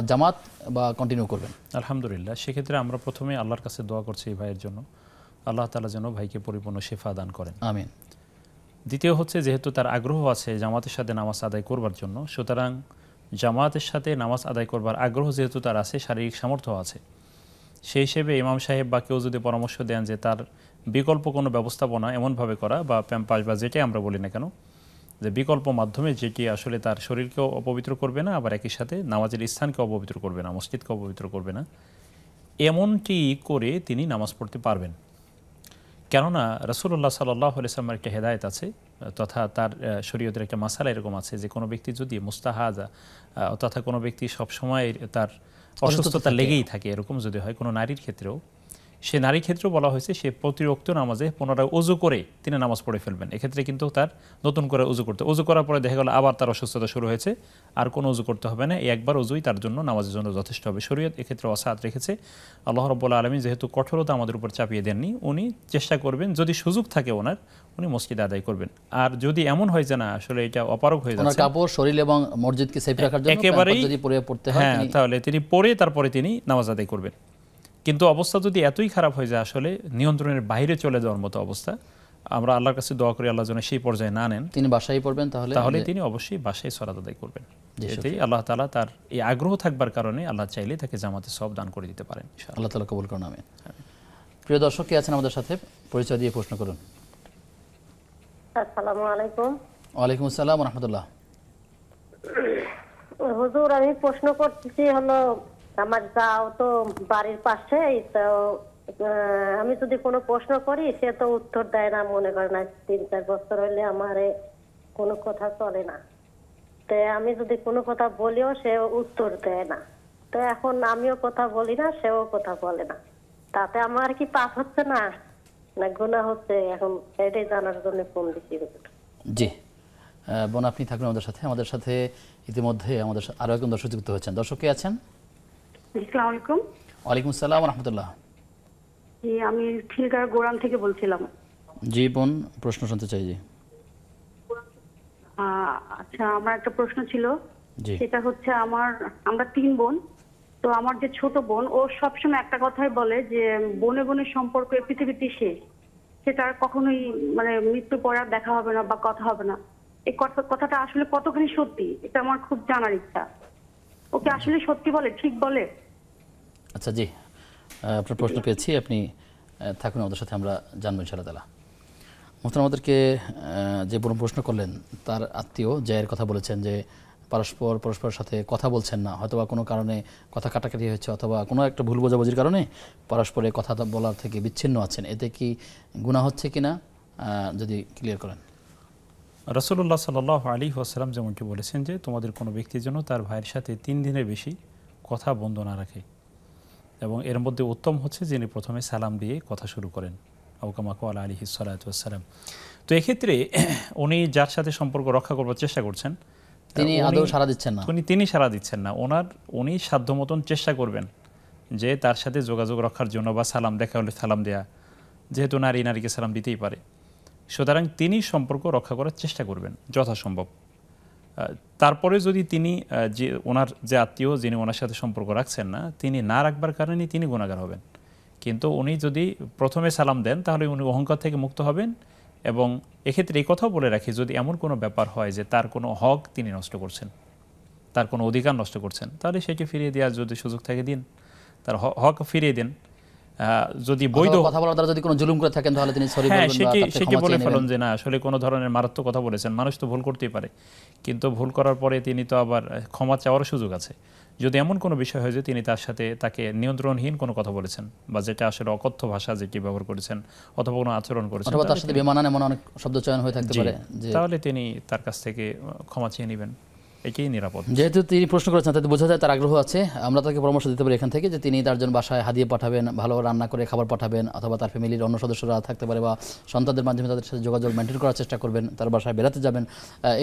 [SPEAKER 1] জামাত বা কন্টিনিউ করবেন?
[SPEAKER 2] আলহামদুলিল্লাহ, সেক্ষেত্রে আমরা প্রথমে আল্লাহর কাছে দোয়া করছি এই ভাইয়ের জন্য, আল্লাহ তাআলা যেন ভাইকে পরিপূর্ণ শিফা দান করেন, আমিন। দ্বিতীয় হচ্ছে, যেহেতু তার আগ্রহ আছে জামাতের সাথে নামাজ আদায় করবার জন্য, সুতরাং জামাতের সাথে নামাজ আদায় করবার আগ্রহ যেহেতু তার আছে, শারীরিক সামর্থ্য আছে, সেই হিসেবে ইমাম সাহেব বা কেউ যদি পরামর্শ দেন যে তার বিকল্প কোনো ব্যবস্থাপনা এমনভাবে করা বা প্যাম্পাস বা যেটাই আমরা বলি না কেন, যে বিকল্প মাধ্যমে যেটি আসলে তার শরীরকেও অপবিত্র করবে না, আবার একই সাথে নামাজের স্থানকে অপবিত্র করবে না, মসজিদকে অপবিত্র করবে না, এমনটি করে তিনি নামাজ পড়তে পারবেন। কেননা রাসূলুল্লাহ সাল্লাল্লাহু আলাইহি ওয়াসাল্লামের একটা হেদায়েত আছে, তথা তার শরীয়তের একটা মাসালা এরকম আছে যে কোনো ব্যক্তি যদি মুস্তাহাজা তথা কোনো ব্যক্তি সবসময় তার অসুস্থতা লেগেই থাকে, এরকম যদি হয় কোনো নারীর ক্ষেত্রেও, সে নারীর ক্ষেত্রেও বলা হয়েছে সে প্রতি ওয়াক্ত নামাজে পুনরায় ওযু করে তিনি নামাজ পড়ে ফেলবেন। এক্ষেত্রে কিন্তু তার নতুন করে ওযু করতে, ওযু করার পরে দেখা গেল আবার তার অসুস্থতা শুরু হয়েছে, আর কোনো ওযু করতে হবে না, এই একবার ওযুই তার জন্য নামাজের জন্য যথেষ্ট হবে। শরীয়ত এক্ষেত্রে ওয়াসাআত রেখেছে। আল্লাহ রাব্বুল আলামিন যেহেতু কঠোরতা আমাদের উপর চাপিয়ে দেননি, উনি চেষ্টা করবেন যদি সুযোগ থাকে ওনার, উনি মসজিদে আদায় করবেন। আর যদি এমন হয় যে না আসলে এটা অপারগ হয়ে যাচ্ছে,
[SPEAKER 1] কাপড় শরীর এবং মসজিদকে সেফ রাখার জন্য
[SPEAKER 2] একেবারেই
[SPEAKER 1] যদি পরে পড়তে হয়,
[SPEAKER 2] হ্যাঁ, তাহলে তিনি পরে তারপরে তিনি নামাজ আদায় করবেন। কিন্তু অবস্থা যদি এতই খারাপ হয়ে যায় আসলে নিয়ন্ত্রণের বাইরে চলে যাওয়ার মতো অবস্থা, আমরা আল্লাহর কাছে দোয়া করি আল্লাহ যেন সেই পর্যায়ে না নেন, তিনি বাসায় পড়বেন, তাহলে তিনি অবশ্যই বাসায় সালাত আদায় করবেন। এতেই আল্লাহ তাআলা তার এই আগ্রহ থাকবার কারণে আল্লাহ চাইলে তাকে জামাতে সওয়াব দান করে দিতে পারেন।
[SPEAKER 1] আল্লাহ তাআলা কবুল করুন, আমিন। প্রিয় দর্শক কে আছেন আমাদের সাথে, পরিচয় দিয়ে প্রশ্ন করুন।
[SPEAKER 6] আসসালামু আলাইকুম।
[SPEAKER 1] ওয়ালাইকুম আসসালাম ওয়া রাহমাতুল্লাহ।
[SPEAKER 6] হুজুর, আমি প্রশ্ন করতেছি হলো আমার যাও তো বাড়ির পাশেই, তো আমি যদি কোনো প্রশ্ন করি সে তো উত্তর দেয় না, মনে করে না 3-4 বছর হইলে আমারে কোনো কথা চলে না, তো আমি যদি কোনো কথা বলিও সে উত্তর দেয় না, তো এখন আমিও কথা বলি না সেও কথা বলে না, তাতে আমার কি পাপ হচ্ছে না না গুনাহ হচ্ছে? এখন এটাই জানার জন্য ফোন দিচ্ছি।
[SPEAKER 1] জি বোন, আপনি থাকবেন আমাদের সাথে ইতিমধ্যে আমাদের আরো একজন দর্শক যুক্ত হয়েছেন। দর্শক কে আছেন?
[SPEAKER 7] আসসালামু আলাইকুম।
[SPEAKER 1] ওয়ালাইকুম আসসালাম ওয়া রাহমাতুল্লাহ।
[SPEAKER 7] জি, আমি খিলগাঁও গোরাম থেকে বলছিলাম।
[SPEAKER 1] জি বোন, প্রশ্ন শুনতে চাই। জি
[SPEAKER 7] আচ্ছা, আমার একটা প্রশ্ন ছিল,
[SPEAKER 1] জি।
[SPEAKER 7] সেটা হচ্ছে আমরা 3 বোন, তো আমার যে ছোট বোন ও সবসময় একটা কথাই বলে যে বোনে বোনের সম্পর্ক এই পৃথিবীতে শেষ, সেটা আর কখনোই মানে মৃত্যুর পর আর দেখা হবে না বা কথা হবে না। এই কথাটা আসলে কতখানি সত্যি এটা আমার খুব জানার ইচ্ছা। ওকে আসলে সত্যি বলে, ঠিক বলে?
[SPEAKER 1] আচ্ছা জি, আপনার প্রশ্ন পেয়েছি, আপনি থাকুন আমাদের সাথে, আমরা জানবো ইনশাআল্লাহ তাআলা। মোহতারাম, আমাদেরকে যে বোন প্রশ্ন করলেন তার আত্মীয় জায়ের কথা বলেছেন যে পরস্পরের সাথে কথা বলছেন না, হয়তোবা কোনো কারণে কথা কাটাকাটি হয়েছে, অথবা কোনো একটা ভুল বোঝাবুঝির কারণে পরস্পরের কথা বলার থেকে বিচ্ছিন্ন আছেন, এতে কি গুনাহ হচ্ছে কিনা যদি ক্লিয়ার করেন।
[SPEAKER 2] রাসূলুল্লাহ সাল্লাল্লাহু আলাইহি ওয়াসাল্লাম যেমনটি বলেছেন যে তোমাদের কোনো ব্যক্তি যেন তার ভাইয়ের সাথে 3 দিনের বেশি কথা বন্ধ না রাখে, এবং এর মধ্যে উত্তম হচ্ছে যিনি প্রথমে সালাম দিয়ে কথা শুরু করেন, আও কামা ক্বালা আলাইহিস সালাতু ওয়াস সালাম। তো এক্ষেত্রে উনি যার সাথে সম্পর্ক রক্ষা করবার চেষ্টা করছেন
[SPEAKER 1] তিনি আদৌ সাড়া দিচ্ছেন না,
[SPEAKER 2] তিনি সাড়া দিচ্ছেন না, উনি সাধ্য মতন চেষ্টা করবেন যে তার সাথে যোগাযোগ রক্ষার জন্য, বা সালাম দেখা হলে সালাম দেয়া, যেহেতু নারীকে সালাম দিতেই পারে, সুতরাং তিনি সম্পর্ক রক্ষা করার চেষ্টা করবেন যথাসম্ভব। তারপরে যদি তিনি ওনার যে আত্মীয় যিনি ওনার সাথে সম্পর্ক রাখছেন না, তিনি না রাখবার কারণে তিনি গুনাহগার হবেন। কিন্তু উনি যদি প্রথমে সালাম দেন তাহলে উনি অহংকার থেকে মুক্ত হবেন এবং এক্ষেত্রে এই কথাও বলে রাখি, যদি এমন কোনো ব্যাপার হয় যে তার কোনো হক তিনি নষ্ট করছেন, তার কোনো অধিকার নষ্ট করছেন, তাহলে সেটি ফিরিয়ে দেওয়ার যদি সুযোগ থাকে দিন, তার হক ফিরিয়ে দেন। যদি বৈধ
[SPEAKER 1] কথা বলার দ্বারা যদি কোনো জুলুম করে থাকেন তাহলে তিনি সরি বলবেন বা তাকে
[SPEAKER 2] সেটি
[SPEAKER 1] ক্ষমা
[SPEAKER 2] বলে
[SPEAKER 1] চেয়ে
[SPEAKER 2] ফেলুন
[SPEAKER 1] নেবেন।
[SPEAKER 2] যে না আসলে কোনো ধরনের মারাত্মক কথা বলেছেন, মানুষ তো ভুল করতেই পারে, কিন্তু ভুল করার পরে তিনি তো আবার ক্ষমা চাওয়ার সুযোগ আছে। যদি এমন কোনো বিষয় হয় যে তিনি তার সাথে তাকে নিয়ন্ত্রণহীন কোনো কথা বলেছেন বা যেটা আসলে অকথ্য ভাষা যেটি ব্যবহার করেছেন অথবা কোনো আচরণ করেছেন,
[SPEAKER 1] অথবা তার সাথে বেমানান এমন অনেক শব্দ চয়ন হয়ে থাকতে পারে, যে
[SPEAKER 2] তাহলে তিনি তার কাছ থেকে ক্ষমা চেয়ে নেবেন, এটাই নিরাপদ।
[SPEAKER 1] যেহেতু তিনি প্রশ্ন করেছেন তাতে বোঝা যায় তার আগ্রহ আছে। আমরা তাকে পরামর্শ দিতে পারি এখান থেকে যে তিনি তার জন্য বাসায় হাদিয়া পাঠাবেন, ভালো রান্না করে খাবার পাঠাবেন, অথবা তার ফ্যামিলির অন্য সদস্যরা থাকতে পারে বা সন্তানদের মাধ্যমে তাদের সাথে যোগাযোগ মেনটেন করার চেষ্টা করবেন, তার বাসায় বেড়াতে যাবেন।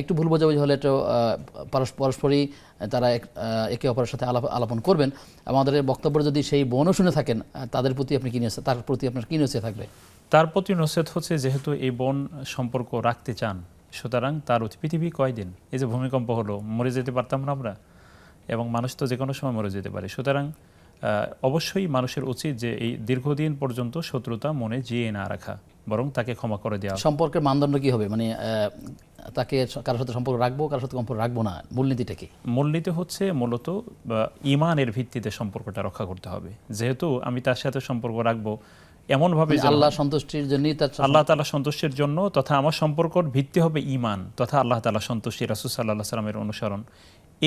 [SPEAKER 1] একটু ভুল বোঝাবুঝি হলে একটু পরস্পরই তারা একে অপরের সাথে আলাপন করবেন। আমাদের বক্তব্য যদি সেই বোনও শুনে থাকেন, তাদের প্রতি আপনি কি নিয়ে তার প্রতি আপনার কি নিয়ে থাকবে?
[SPEAKER 2] তার প্রতি নসিহত হচ্ছে, যেহেতু এই বোন সম্পর্ক রাখতে চান, সুতরাং তার পৃথিবী কয়দিন, এই যে ভূমিকম্প হলো, মরে যেতে পারতাম না আমরা, এবং মানুষ তো যে কোনো সময় মরে যেতে পারে। সুতরাং অবশ্যই মানুষের উচিত যে এই দীর্ঘদিন পর্যন্ত শত্রুতা মনে জিয়ে না রাখা, বরং তাকে ক্ষমা করে দেওয়া।
[SPEAKER 1] সম্পর্কের মানদণ্ড কি হবে, মানে তাকে কারোর সাথে সম্পর্ক রাখবো, কারোর সাথে সম্পর্ক রাখবো না, মূলনীতিটা কি?
[SPEAKER 2] মূলনীতি হচ্ছে মূলত ইমানের ভিত্তিতে সম্পর্কটা রক্ষা করতে হবে। যেহেতু আমি তার সাথে সম্পর্ক রাখবো এমনভাবে
[SPEAKER 1] আল্লাহ সন্তুষ্টির জন্য,
[SPEAKER 2] আল্লাহ তাআলা সন্তুষ্টির জন্য, তথা আমার সম্পর্কর ভিত্তি হবে ইমান তথা আল্লাহ তাআলা সন্তুষ্টি, রাসূল সাল্লাল্লাহু আলাইহি সাল্লামের অনুসরণ।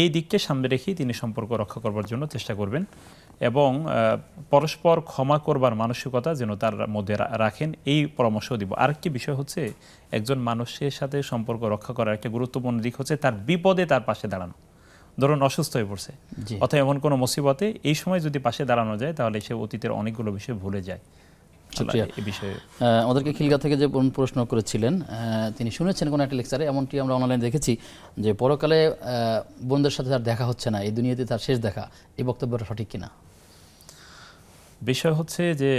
[SPEAKER 2] এই দিককে সামনে রেখেই তিনি সম্পর্ক রক্ষা করবার জন্য চেষ্টা করবেন এবং পরস্পর ক্ষমা করবার মানসিকতা যেন তার মধ্যে রাখেন, এই পরামর্শ দিব। আরেকটি বিষয় হচ্ছে, একজন মানুষের সাথে সম্পর্ক রক্ষা করার একটা গুরুত্বপূর্ণ দিক হচ্ছে তার বিপদে তার পাশে দাঁড়ানো। ধরুন অসুস্থ হয়ে পড়ছে অথবা এমন কোনো মুসিবতে, এই সময় যদি পাশে দাঁড়ানো যায় তাহলে সে অতীতের অনেকগুলো বিষয় ভুলে যায়।
[SPEAKER 1] আমাদেরকে খিলগা থেকে যে প্রশ্ন করেছিলেন, তিনি শুনেছেন কোনো একটা লেকচারে, এমনটি আমরা অনলাইনে দেখেছি যে পরকালে বোনদের সাথে তার দেখা হচ্ছে না, এই দুনিয়াতে তার শেষ দেখা, এই বক্তব্যটা সঠিক কিনা?
[SPEAKER 2] বিষয় হচ্ছে যে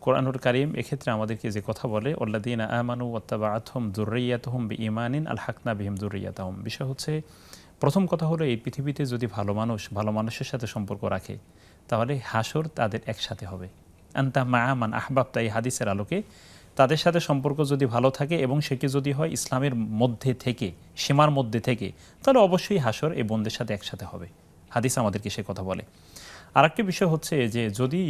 [SPEAKER 2] কোরআনুল কারীম এক্ষেত্রে আমাদেরকে যে কথা বলে, আল্লাযীনা আমানু ওয়াত্তাবাআতহুম যুররিয়াতুহুম বিঈমানিন আলহাকনা বিহিম যুররিয়াতাহুম, বিষয় হচ্ছে প্রথম কথা হলো এই পৃথিবীতে যদি ভালো মানুষের সাথে সম্পর্ক রাখে তাহলে হাসর তাদের একসাথে হবে। আনতা মা মান আহবাবতা, এই হাদিসের আলোকে তাদের সাথে সম্পর্ক যদি ভালো থাকে এবং সেটি যদি হয় ইসলামের মধ্যে থেকে, সীমার মধ্যে থেকে, তাহলে অবশ্যই হাসর এই বোনদের সাথে একসাথে হবে। হাদিস আমাদেরকে সে কথা বলে। আরেকটি বিষয় হচ্ছে যে যদি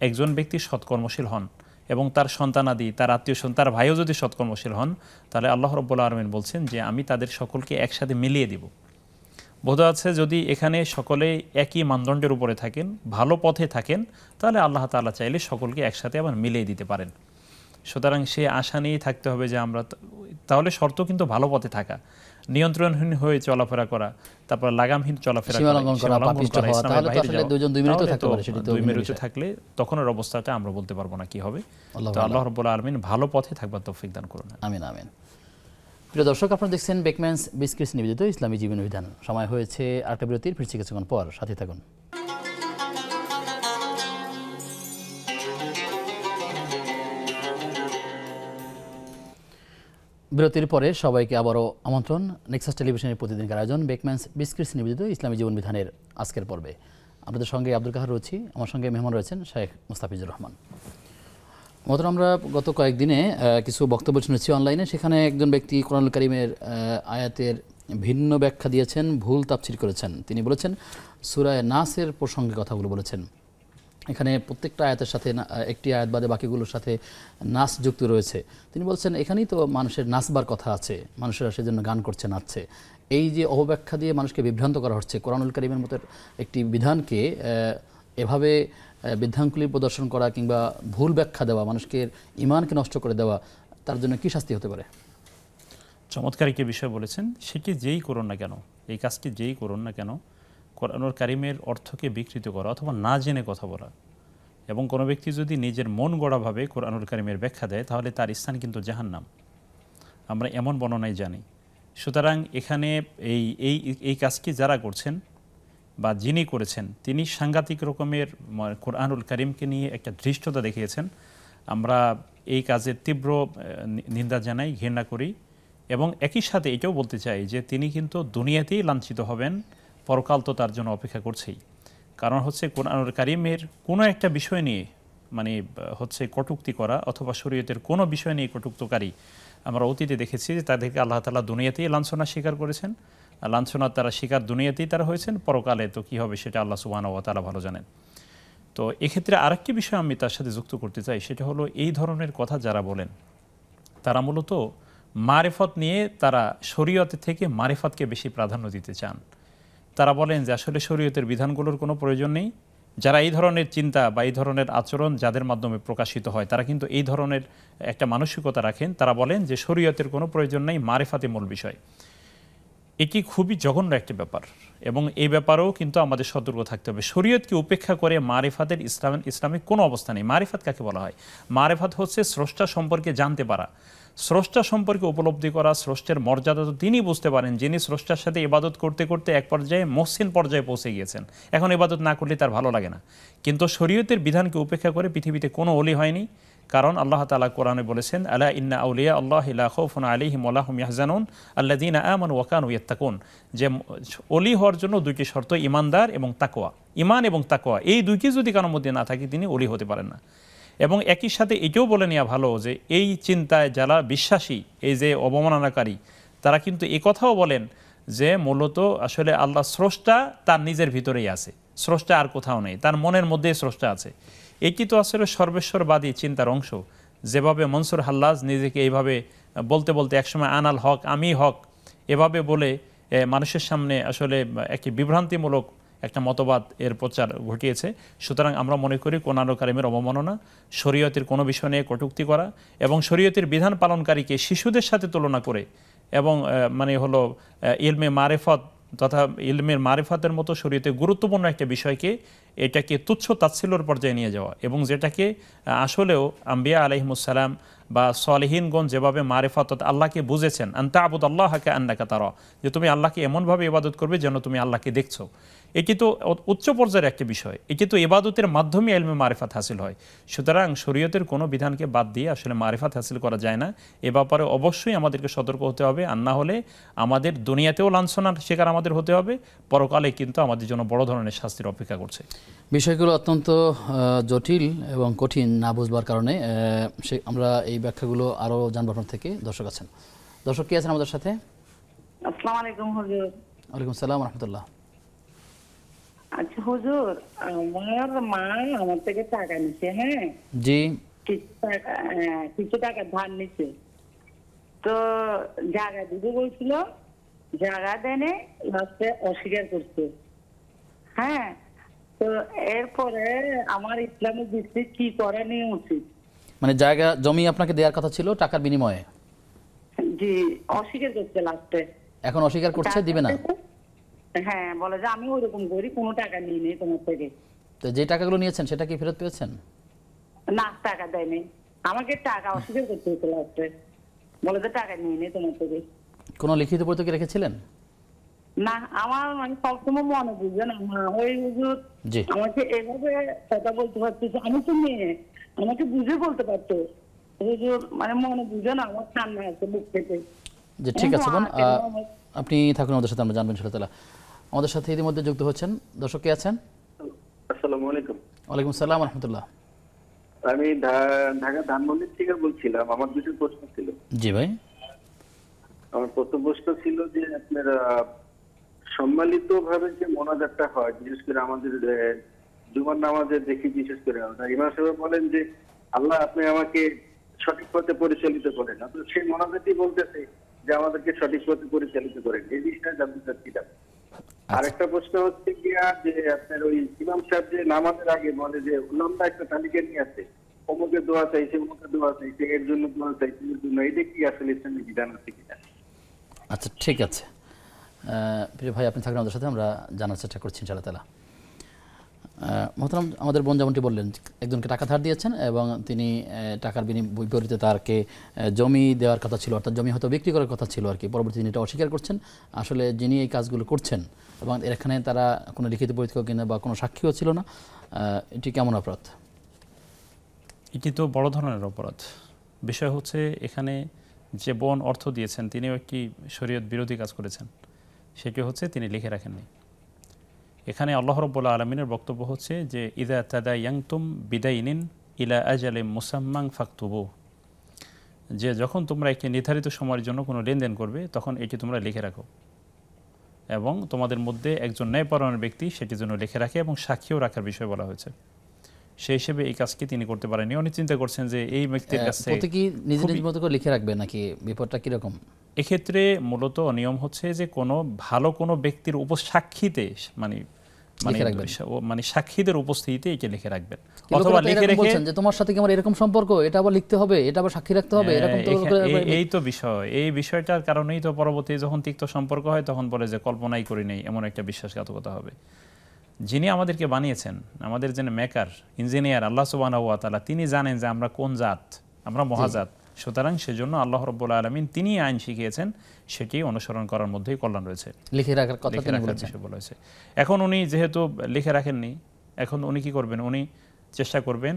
[SPEAKER 2] একজন ব্যক্তি সৎকর্মশীল হন এবং তার সন্তানাদি, তার আত্মীয় স্বজন, তার ভাইও যদি সৎকর্মশীল হন, তাহলে আল্লাহ রাব্বুল আলামিন বলছেন যে আমি তাদের সকলকে একসাথে মিলিয়ে দিব। বোধ আছে যদি এখানে সকলে একই মানদণ্ডের উপরে থাকেন, ভালো পথে থাকেন, তাহলে আল্লাহ তাআলা চাইলে সকলকে একসাথে আবার মিলিয়ে দিতে পারেন। সুতরাং সে আশা নিয়েই থাকতে হবে যে আমরা, তাহলে শর্ত কিন্তু ভালো পথে থাকা, নিয়ন্ত্রণহীন হয়ে চলাফেরা করা, তারপর লাগামহীন চলাফেরা করা, 2 মিনিটে থাকলে তখনের অবস্থাটা আমরা বলতে পারবো না কি হবে। তো আল্লাহ রাব্বুল আলামিন ভালো পথে থাকবার তৌফিক দান করুন।
[SPEAKER 1] আমিন আমিন। প্রিয় দর্শক, আপনারা দেখছেন বেকম্যানস বিসকিটস নিবেদিত ইসলামী জীবন বিধান। সময় হয়েছে আরেকটা বিরতির, ফিরছি কিছুক্ষণ পর, সাথে থাকুন। বিরতির পরে সবাইকে আবারও আমন্ত্রণ নেক্সাস টেলিভিশনের প্রতিদিনকার আয়োজন বেকম্যানস বিসকিটস নিবেদিত ইসলামী জীবন বিধানের আজকের পর্বে। আপনাদের সঙ্গে আব্দুল কাহার রয়েছি, আমার সঙ্গে মেহমান রয়েছেন শেখ মুস্তাফিজুর রহমান। মতন আমরা গত কয়েকদিনে কিছু বক্তব্য শুনেছি অনলাইনে, সেখানে একজন ব্যক্তি কোরআনুল কারীমের আয়াতের ভিন্ন ব্যাখ্যা দিয়েছেন, ভুল তাফসীর করেছেন। তিনি বলেছেন সূরা নাসের প্রসঙ্গে কথাগুলো বলেছেন, এখানে প্রত্যেকটা আয়াতের সাথে একটি আয়াত বাদে বাকিগুলোর সাথে নাস যুক্ত রয়েছে। তিনি বলছেন এখানেই তো মানুষের নাচবার কথা আছে, মানুষেরা সেজন্য গান করছে, নাচছে। এই যে অপব্যাখ্যা দিয়ে মানুষকে বিভ্রান্ত করা হচ্ছে, কোরআনুল কারীমের মতো একটি বিধানকে এভাবে বিধানগুলি প্রদর্শন করা কিংবা ভুল ব্যাখ্যা দেওয়া, মানুষকে ইমানকে নষ্ট করে দেওয়া, তার জন্য কি শাস্তি হতে পারে?
[SPEAKER 2] চমৎকার একটি বিষয় বলেছেন। সেটি যেই করুন না কেন, এই কাজটি যেই করুন না কেন, কোরআনুল কারীমের অর্থকে বিকৃত করা অথবা না জেনে কথা বলা, এবং কোনো ব্যক্তি যদি নিজের মন গড়াভাবে কোরআনুল কারীমের ব্যাখ্যা দেয় তাহলে তার স্থান কিন্তু জাহান্নাম, আমরা এমন বর্ণনাই জানি। সুতরাং এখানে এই কাজটি যারা করছেন বা যিনি করেছেন তিনি সাংঘাতিক রকমের কোরআনুল কারীমকে নিয়ে একটা ধৃষ্টতা দেখিয়েছেন। আমরা এই কাজের তীব্র নিন্দা জানাই, ঘৃণা করি, এবং একই সাথে এটাও বলতে চাই যে তিনি কিন্তু দুনিয়াতেই লাঞ্ছিত হবেন, পরকাল তো তার জন্য অপেক্ষা করছেই। কারণ হচ্ছে কোরআনুল কারীমের কোনো একটা বিষয় নিয়ে হচ্ছে কটূক্তি করা অথবা শরীয়তের কোনো বিষয় নিয়ে কটূক্তকারী আমরা অতীতে দেখেছি যে তাদেরকে আল্লাহ তাআলা দুনিয়াতেই লাঞ্ছনা স্বীকার করেছেন, লাঞ্ছনা তারা শিকার দুনিয়াতেই তারা হয়েছেন, পরকালে তো কী হবে সেটা আল্লাহ সুবহানাহু ওয়া তাআলা ভালো জানেন। তো এক্ষেত্রে আরেকটি বিষয় আমি তার সাথে যুক্ত করতে চাই, সেটা হলো এই ধরনের কথা যারা বলেন তারা মূলত মারিফত নিয়ে তারা শরীয়ত থেকে মারিফতকে বেশি প্রাধান্য দিতে চান। তারা বলেন যে আসলে শরীয়তের বিধানগুলোর কোনো প্রয়োজন নেই। যারা এই ধরনের চিন্তা বা এই ধরনের আচরণ যাদের মাধ্যমে প্রকাশিত হয় তারা কিন্তু এই ধরনের একটা মানসিকতা রাখেন। তারা বলেন যে শরীয়তের কোনো প্রয়োজন নেই, মারিফাতে মূল বিষয়। এটি খুবই জঘন্য একটি ব্যাপার এবং এই ব্যাপারেও কিন্তু আমাদের সতর্ক থাকতে হবে। শরীয়তকে উপেক্ষা করে মারিফাতের ইসলামিক কোনো অবস্থা নেই। মারিফাত কাকে বলা হয়? মারিফাত হচ্ছে স্রষ্টা সম্পর্কে জানতে পারা, স্রষ্টা সম্পর্কে উপলব্ধি করা। স্রষ্টের মর্যাদা তো তিনি বুঝতে পারেন যিনি স্রষ্টার সাথে ইবাদত করতে করতে এক পর্যায়ে মহসিন পর্যায়ে পৌঁছে গিয়েছেন। এখন ইবাদত না করলে তার ভালো লাগে না। কিন্তু শরীয়তের বিধানকে উপেক্ষা করে পৃথিবীতে কোনো ওলি হয়নি, কারণ আল্লাহ তাআলা কোরআনে বলেছেন, আলা ইন্না আউলিয়া আল্লাহি লা খাউফুন আলাইহিম ওয়া লা হুম ইয়াহজানুন আল্লাযীনা আমানু ওয়া কানু ইয়াত্তাকুন। যে ওলি হওয়ার জন্য দুইটি শর্ত, ঈমানদার এবং তাকওয়া। ঈমান এবং তাকওয়া এই দুইটি যদি কারোর মধ্যে না থাকে তিনি ওলি হতে পারেন না। এবং একই সাথে এটাও বলে নেওয়া ভালো যে এই চিন্তায় যারা বিশ্বাসী, এই যে অবমাননাকারী, তারা কিন্তু এই কথাও বলেন যে মূলত আসলে আল্লাহ স্রষ্টা তার নিজের ভিতরেই আছে, স্রষ্টা আর কোথাও নেই, তার মনের মধ্যেই স্রষ্টা আছে। এটি তো আসলে সর্বেশ্বরবাদী চিন্তার অংশ। যেভাবে মনসুর হাল্লাজ নিজেকে এইভাবে বলতে বলতে একসময় আনাল হক, আমি হক এভাবে বলে মানুষের সামনে আসলে একটি বিভ্রান্তিমূলক একটা মতবাদ এর প্রচার ঘটিয়েছে। সুতরাং আমরা মনে করি কোরআন কারিমের অবমাননা, শরীয়তের কোনো বিষয় নিয়ে কটূক্তি করা এবং শরীয়তের বিধান পালনকারীকে শিশুদের সাথে তুলনা করে এবং মানে হলো ইলমে মারিফত তথা ইলমের মারিফতের মতো শরীয়তে গুরুত্বপূর্ণ একটা বিষয়কে এটাকে তুচ্ছ তাচ্ছিল্যর পর্যায়ে নিয়ে যাওয়া, এবং যেটাকে আসলেও আম্বিয়া আলাইহিমুসসালাম বা সালেহিনগণ যেভাবে মারিফত আল্লাহকে বুঝেছেন, আনতা আবুদ আল্লাহকে আন্নাকা তারা, যে তুমি আল্লাহকে এমনভাবে ইবাদত করবে যেন তুমি আল্লাহকে দেখছো। এটি তো উচ্চ পর্যায়ের একটা বিষয়, এটি তো ইবাদতের মাধ্যমে ইলমে মারিফাত হাসিল হয়। সুতরাং শরীয়তের কোনো বিধানকে বাদ দিয়ে আসলে মারিফাত হাসিল করা যায় না। এ ব্যাপারে অবশ্যই আমাদেরকে সতর্ক হতে হবে, আর না হলে আমাদের দুনিয়াতেও লাঞ্ছনার শিকার আমাদের হতে হবে, পরকালে কিন্তু আমাদের জন্য বড় ধরনের শাস্তির অপেক্ষা করছে।
[SPEAKER 1] বিষয়গুলো অত্যন্ত জটিল এবং কঠিন না বুঝবার কারণে আমরা এই ব্যাখ্যাগুলো আরও জানবো আপনার থেকে। দর্শক আছেন, দর্শক কি আছেন আমাদের সাথে?
[SPEAKER 8] আসসালামু আলাইকুম হুজুর।
[SPEAKER 1] ওয়ালাইকুম সালাম ওয়া রাহমাতুল্লাহ।
[SPEAKER 8] আচ্ছা হুজুর, আমার মা আমার থেকে টাকা নিছে, হ্যাঁ
[SPEAKER 1] জি,
[SPEAKER 8] কিছু টাকা ধার নিছে, তো জায়গা দিতে বলছিল, জায়গা দেনে লাস্টে অস্বীকার করছে। হ্যাঁ, তো এরপরে আমার ইসলামিক দৃষ্টি কি করা নিয়ে উচিত?
[SPEAKER 1] মানে জায়গা জমি আপনাকে দেওয়ার কথা ছিল টাকার বিনিময়ে?
[SPEAKER 8] জি, অস্বীকার করছে লাস্টে।
[SPEAKER 1] এখন অস্বীকার করছে, দিবে না?
[SPEAKER 8] হ্যাঁ, বলে যে আমি ওইরকম করি, কোনো টাকা নিয়ে নেই তোমার থেকে।
[SPEAKER 1] তো যে টাকাগুলো নিয়েছেন সেটা কি ফেরত পেয়েছেন?
[SPEAKER 8] না, টাকা দেয়নি, আমাকে টাকা অস্বীকার করতে হতো লাস্টে, বলে যে টাকা নিয়ে নেই তোমার থেকে।
[SPEAKER 1] কোনো লিখিত বৈঠকে রেখেছিলেন?
[SPEAKER 8] না, আমার মানে সবসময় মনে বুঝে না মা, ওই হুজুর আমাকে এভাবে কথা বলতে পারতেছে, আমি তো মেয়ে, আমাকে বুঝে বলতে পারতো, হুজুর মানে মনে বুঝে না, আমার সামনে আছে বুক পেতে।
[SPEAKER 1] যে ঠিক আছে বোন, আপনি থাকুন আমাদের সাথে, আমরা জানবেন ইনশাআল্লাহ। আমাদের সাথে ইতিমধ্যে যুক্ত হচ্ছেন দর্শক কে আছেন?
[SPEAKER 9] আসসালামু আলাইকুম।
[SPEAKER 1] ওয়ালাইকুম সালাম ওয়া রাহমাতুল্লাহ।
[SPEAKER 9] আমি ঢাকা ধানমন্ডি থেকে বলছিলাম। আমার দুটো প্রশ্ন ছিল।
[SPEAKER 1] জি ভাই।
[SPEAKER 9] আমার প্রথম প্রশ্ন ছিল যে আপনার সম্মিলিতভাবে যে মোনাজাতটা হয়, বিশেষ করে আমাদের জুমার নামাজে দেখি, বিশেষ করে ইমাম সাহেব বলেন যে আল্লাহ আপনি আমাকে সঠিক পথে পরিচালিত করেন, তো সেই মোনাজাতই বলতেছে যে আমাদেরকে সঠিক পথে পরিচালিত করেন। এই বিষয়টা জানতে চাচ্ছিলাম। আরেকটা প্রশ্ন হচ্ছে গিয়া যে আপনার ওই ইমাম সাহেব যে নামাজের আগে বলে যে লম্বা একটা তালিকা নিয়ে আসে, অমুকে দোয়া চাইছে, অমুকে দোয়া চাইছে, এর জন্য দোয়া চাইছে, এর জন্য, এটা কি আসলে ইসলামিক বিধান আছে কিনা?
[SPEAKER 1] আচ্ছা ঠিক আছে প্রিয় ভাই, আপনি থাকবেন আমাদের সাথে, আমরা জানার চেষ্টা করছি ইনশাআল্লাহ তাআলা। মোহতারাম, আমাদের বোন যেমনটি বললেন, একজনকে টাকা ধার দিয়েছেন এবং তিনি টাকার বিপরীতে তারকে জমি দেওয়ার কথা ছিল, অর্থাৎ জমি হয়তো বিক্রি করার কথা ছিল আর কি, পরবর্তী তিনি এটা অস্বীকার করছেন। আসলে যিনি এই কাজগুলো করছেন এবং এখানে তারা কোনো লিখিত বৈঠক কিনা বা কোনো সাক্ষীও ছিল না, এটি কেমন অপরাধ?
[SPEAKER 2] এটি তো বড় ধরনের অপরাধ। বিষয় হচ্ছে এখানে যে বোন অর্থ দিয়েছেন তিনিও একটি শরীয়ত বিরোধী কাজ করেছেন, সেটি হচ্ছে তিনি লিখে রাখেননি। এখানে আল্লাহ রাব্বুল আলামিনের বক্তব্য হচ্ছে যে ইযা তাদায়ানতুম বিদাইনিন ইলা আজালিম মুসাম্মান ফাকতুবু, যে যখন তোমরা একটি নির্ধারিত সময়ের জন্য কোনো লেনদেন করবে তখন এটি তোমরা লিখে রাখো, এবং তোমাদের মধ্যে একজন ন্যায়পরায়ণ ব্যক্তি সেটি জন্য লিখে রাখে, এবং সাক্ষীও রাখার বিষয় বলা হয়েছে। সেই হিসেবে এই কাজটি তিনি করতে পারেননি। উনি চিন্তা করছেন যে এই ব্যক্তির কাছে
[SPEAKER 1] কি নিজে নিজ মতো করে লিখে রাখবে নাকি ব্যাপারটা কিরকম?
[SPEAKER 2] এক্ষেত্রে মূলত নিয়ম হচ্ছে যে কোনো ভালো কোনো ব্যক্তির উপসাক্ষীতে মানে সাক্ষীদের উপস্থিতিতে একে লিখে রাখবেন, অথবা লিখে রেখে
[SPEAKER 1] বলছেন যে তোমার সাথে কি আমার এরকম সম্পর্ক, এটা আবার লিখতে হবে, এটা আবার সাক্ষী রাখতে হবে, এরকম তো
[SPEAKER 2] এই তো বিষয়। এই বিষয়টার কারণেই তো পরবর্তী যখন তিক্ত সম্পর্ক হয় তখন বলে যে কল্পনাই করি নেই, এমন একটা বিশ্বাসঘাতকতা হবে। যিনি আমাদেরকে বানিয়েছেন, আমাদের যে মেকার, ইঞ্জিনিয়ার আল্লাহ সুবহানাহু ওয়া তাআলা, তিনি জানেন যে আমরা কোন জাত, আমরা মহাজাত। সুতরাং সেজন্য আল্লাহ রাব্বুল আলামিন তিনি আইন শিখিয়েছেন, সেটি অনুসরণ করার মধ্যেই কল্যাণ রয়েছে।
[SPEAKER 1] লিখে রাখার কথা তিনি বলেছেন।
[SPEAKER 2] বলেছে এখন উনি যেহেতু লিখে রাখেননি, এখন উনি কি করবেন? উনি চেষ্টা করবেন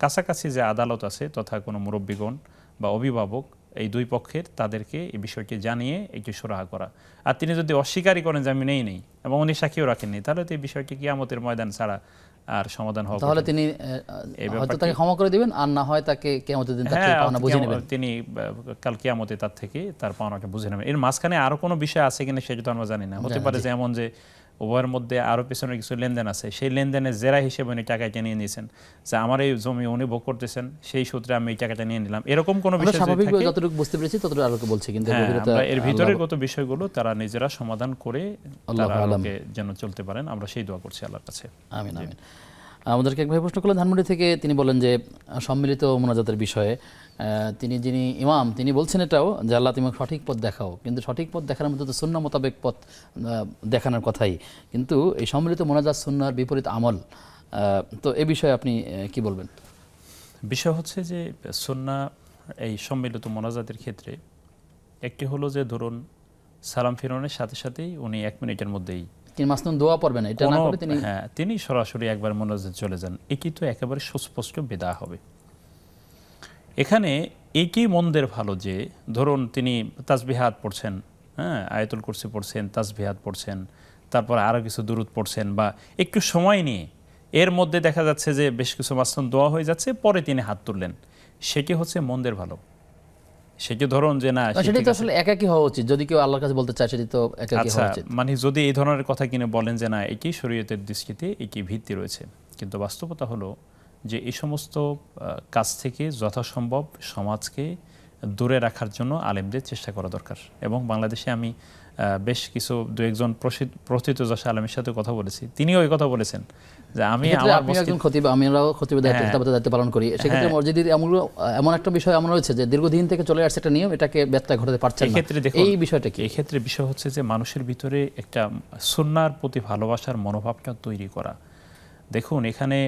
[SPEAKER 2] কাছাকাছি যে আদালত আছে তথা কোনো মুরব্বীগণ বা অভিভাবক, এই দুই পক্ষের, তাদেরকে এই বিষয়টি জানিয়ে একটি সুরাহা করা। আর তিনি যদি অস্বীকারই করেন যে আমি নেই এবং উনি সাক্ষীও রাখেননি, তাহলে তো এই বিষয়টি কিয়ামতের ময়দান ছাড়া আর সমাধান হবে।
[SPEAKER 1] তাহলে তিনি হয়তো তাকে ক্ষমা করে দিবেন, আর না হয় তাকে কিয়ামতের দিন তার পাওনা বুঝে নেবেন।
[SPEAKER 2] তিনি কাল কিয়ামতে তার থেকে তার পাওনাটা বুঝে নেবেন। এর মাঝখানে আরো কোনো বিষয় আছে কিনা সেটা তো আমরা জানি না। হতে পারে যে এমন যে উভয়ের মধ্যে আরো পেছনে কিছু লেনদেন আছে, সেই লেনদেনের জেরা হিসেবে উনি টাকাটা নিয়ে নিয়েছেন, যে আমার এই জমি উনি ভোগ করতেছেন, সেই সূত্রে আমি এই টাকাটা নিয়ে নিলাম, এরকম কোনো বিষয়
[SPEAKER 1] স্বাভাবিক যতটুকু বুঝতে পেরেছি ততটুকু আলোকে বলছি, কিন্তু
[SPEAKER 2] এর ভিতরের কত বিষয়গুলো তারা নিজেরা সমাধান করে তারা আলোকে যেন চলতে পারেন, আমরা সেই দোয়া করছি আল্লাহর কাছে।
[SPEAKER 1] আমিন আমিন। আমাদেরকে এক ভাই প্রশ্ন করলেন ধানমন্ডি থেকে, তিনি বলেন যে সম্মিলিত মোনাজাতের বিষয়ে যিনি ইমাম তিনি বলছেন এটাও যে আল্লাহ তুমি সঠিক পথ দেখাও, কিন্তু সঠিক পথ দেখানোর মধ্যে তো সুন্নাহ মোতাবেক পথ দেখানোর কথাই, কিন্তু এই সম্মিলিত মোনাজাত সুন্নাহর বিপরীত আমল, তো এই বিষয়ে আপনি কি বলবেন?
[SPEAKER 2] বিষয় হচ্ছে যে সুন্নাহ এই সম্মিলিত মোনাজাতের ক্ষেত্রে একটি হলো যে ধরুন সালাম ফিরানোর সাথে সাথেই উনি 1 মিনিটের মধ্যেই
[SPEAKER 1] তিনি মাসনুন দোয়া পড়বেন, এটা না করে
[SPEAKER 2] তিনি সরাসরি একবার মোনাজাত চলে যান, এটি তো একেবারে সুস্পষ্ট বিদআত হবে। এখানে একই মন্দের ভালো যে ধরুন তিনি তাসবিহাত পড়ছেন, আয়াতুল কুরসি পড়ছেন, তাসবিহাত পড়ছেন, তারপর আরো কিছু দুরূদ পড়ছেন, বা একটু সময় নিয়ে এর মধ্যে দেখা যাচ্ছে যে বেশ কিছু মাসনুন দোয়া হয়ে যাচ্ছে, পরে তিনি হাত তুললেন, সেটি হচ্ছে মন্দের ভালো। সেটি ধরুন যে না,
[SPEAKER 1] সেটি তো আসলে একাকী হওয়া উচিত, যদি কেউ আল্লাহর কাছে বলতে চায় সেটি তো একাকী হওয়া উচিত।
[SPEAKER 2] মানে যদি এই ধরনের কথা কিনে বলেন যে না এটি শরীয়তের দৃষ্টিতে এটি ভিত্তি রয়েছে, কিন্তু বাস্তবতা হলো যে এই সমস্ত কাজ থেকে যথাসম্ভব সমাজকে দূরে রাখার জন্য আলেমদের চেষ্টা করা দরকার। এবং বাংলাদেশে আমি বেশ কিছু দু একজন প্রথিতযশা আলেমের সাথে কথা বলেছি, তিনিও এই কথা বলেছেন যে আমি
[SPEAKER 1] আমরাও খতিবের দায়িত্ব পালন করি, সেক্ষেত্রে মসজিদের এমন একটা বিষয় এমন রয়েছে যে দীর্ঘদিন থেকে চলে আসছে একটা নিয়ম, এটাকে ব্যত্যয় ঘটাতে পারছে না। এই বিষয়টা কি?
[SPEAKER 2] এই ক্ষেত্রে বিষয় হচ্ছে যে মানুষের ভিতরে একটা সুন্নাহর প্রতি ভালোবাসার মনোভাবটা তৈরি করা। দেখুন এখানে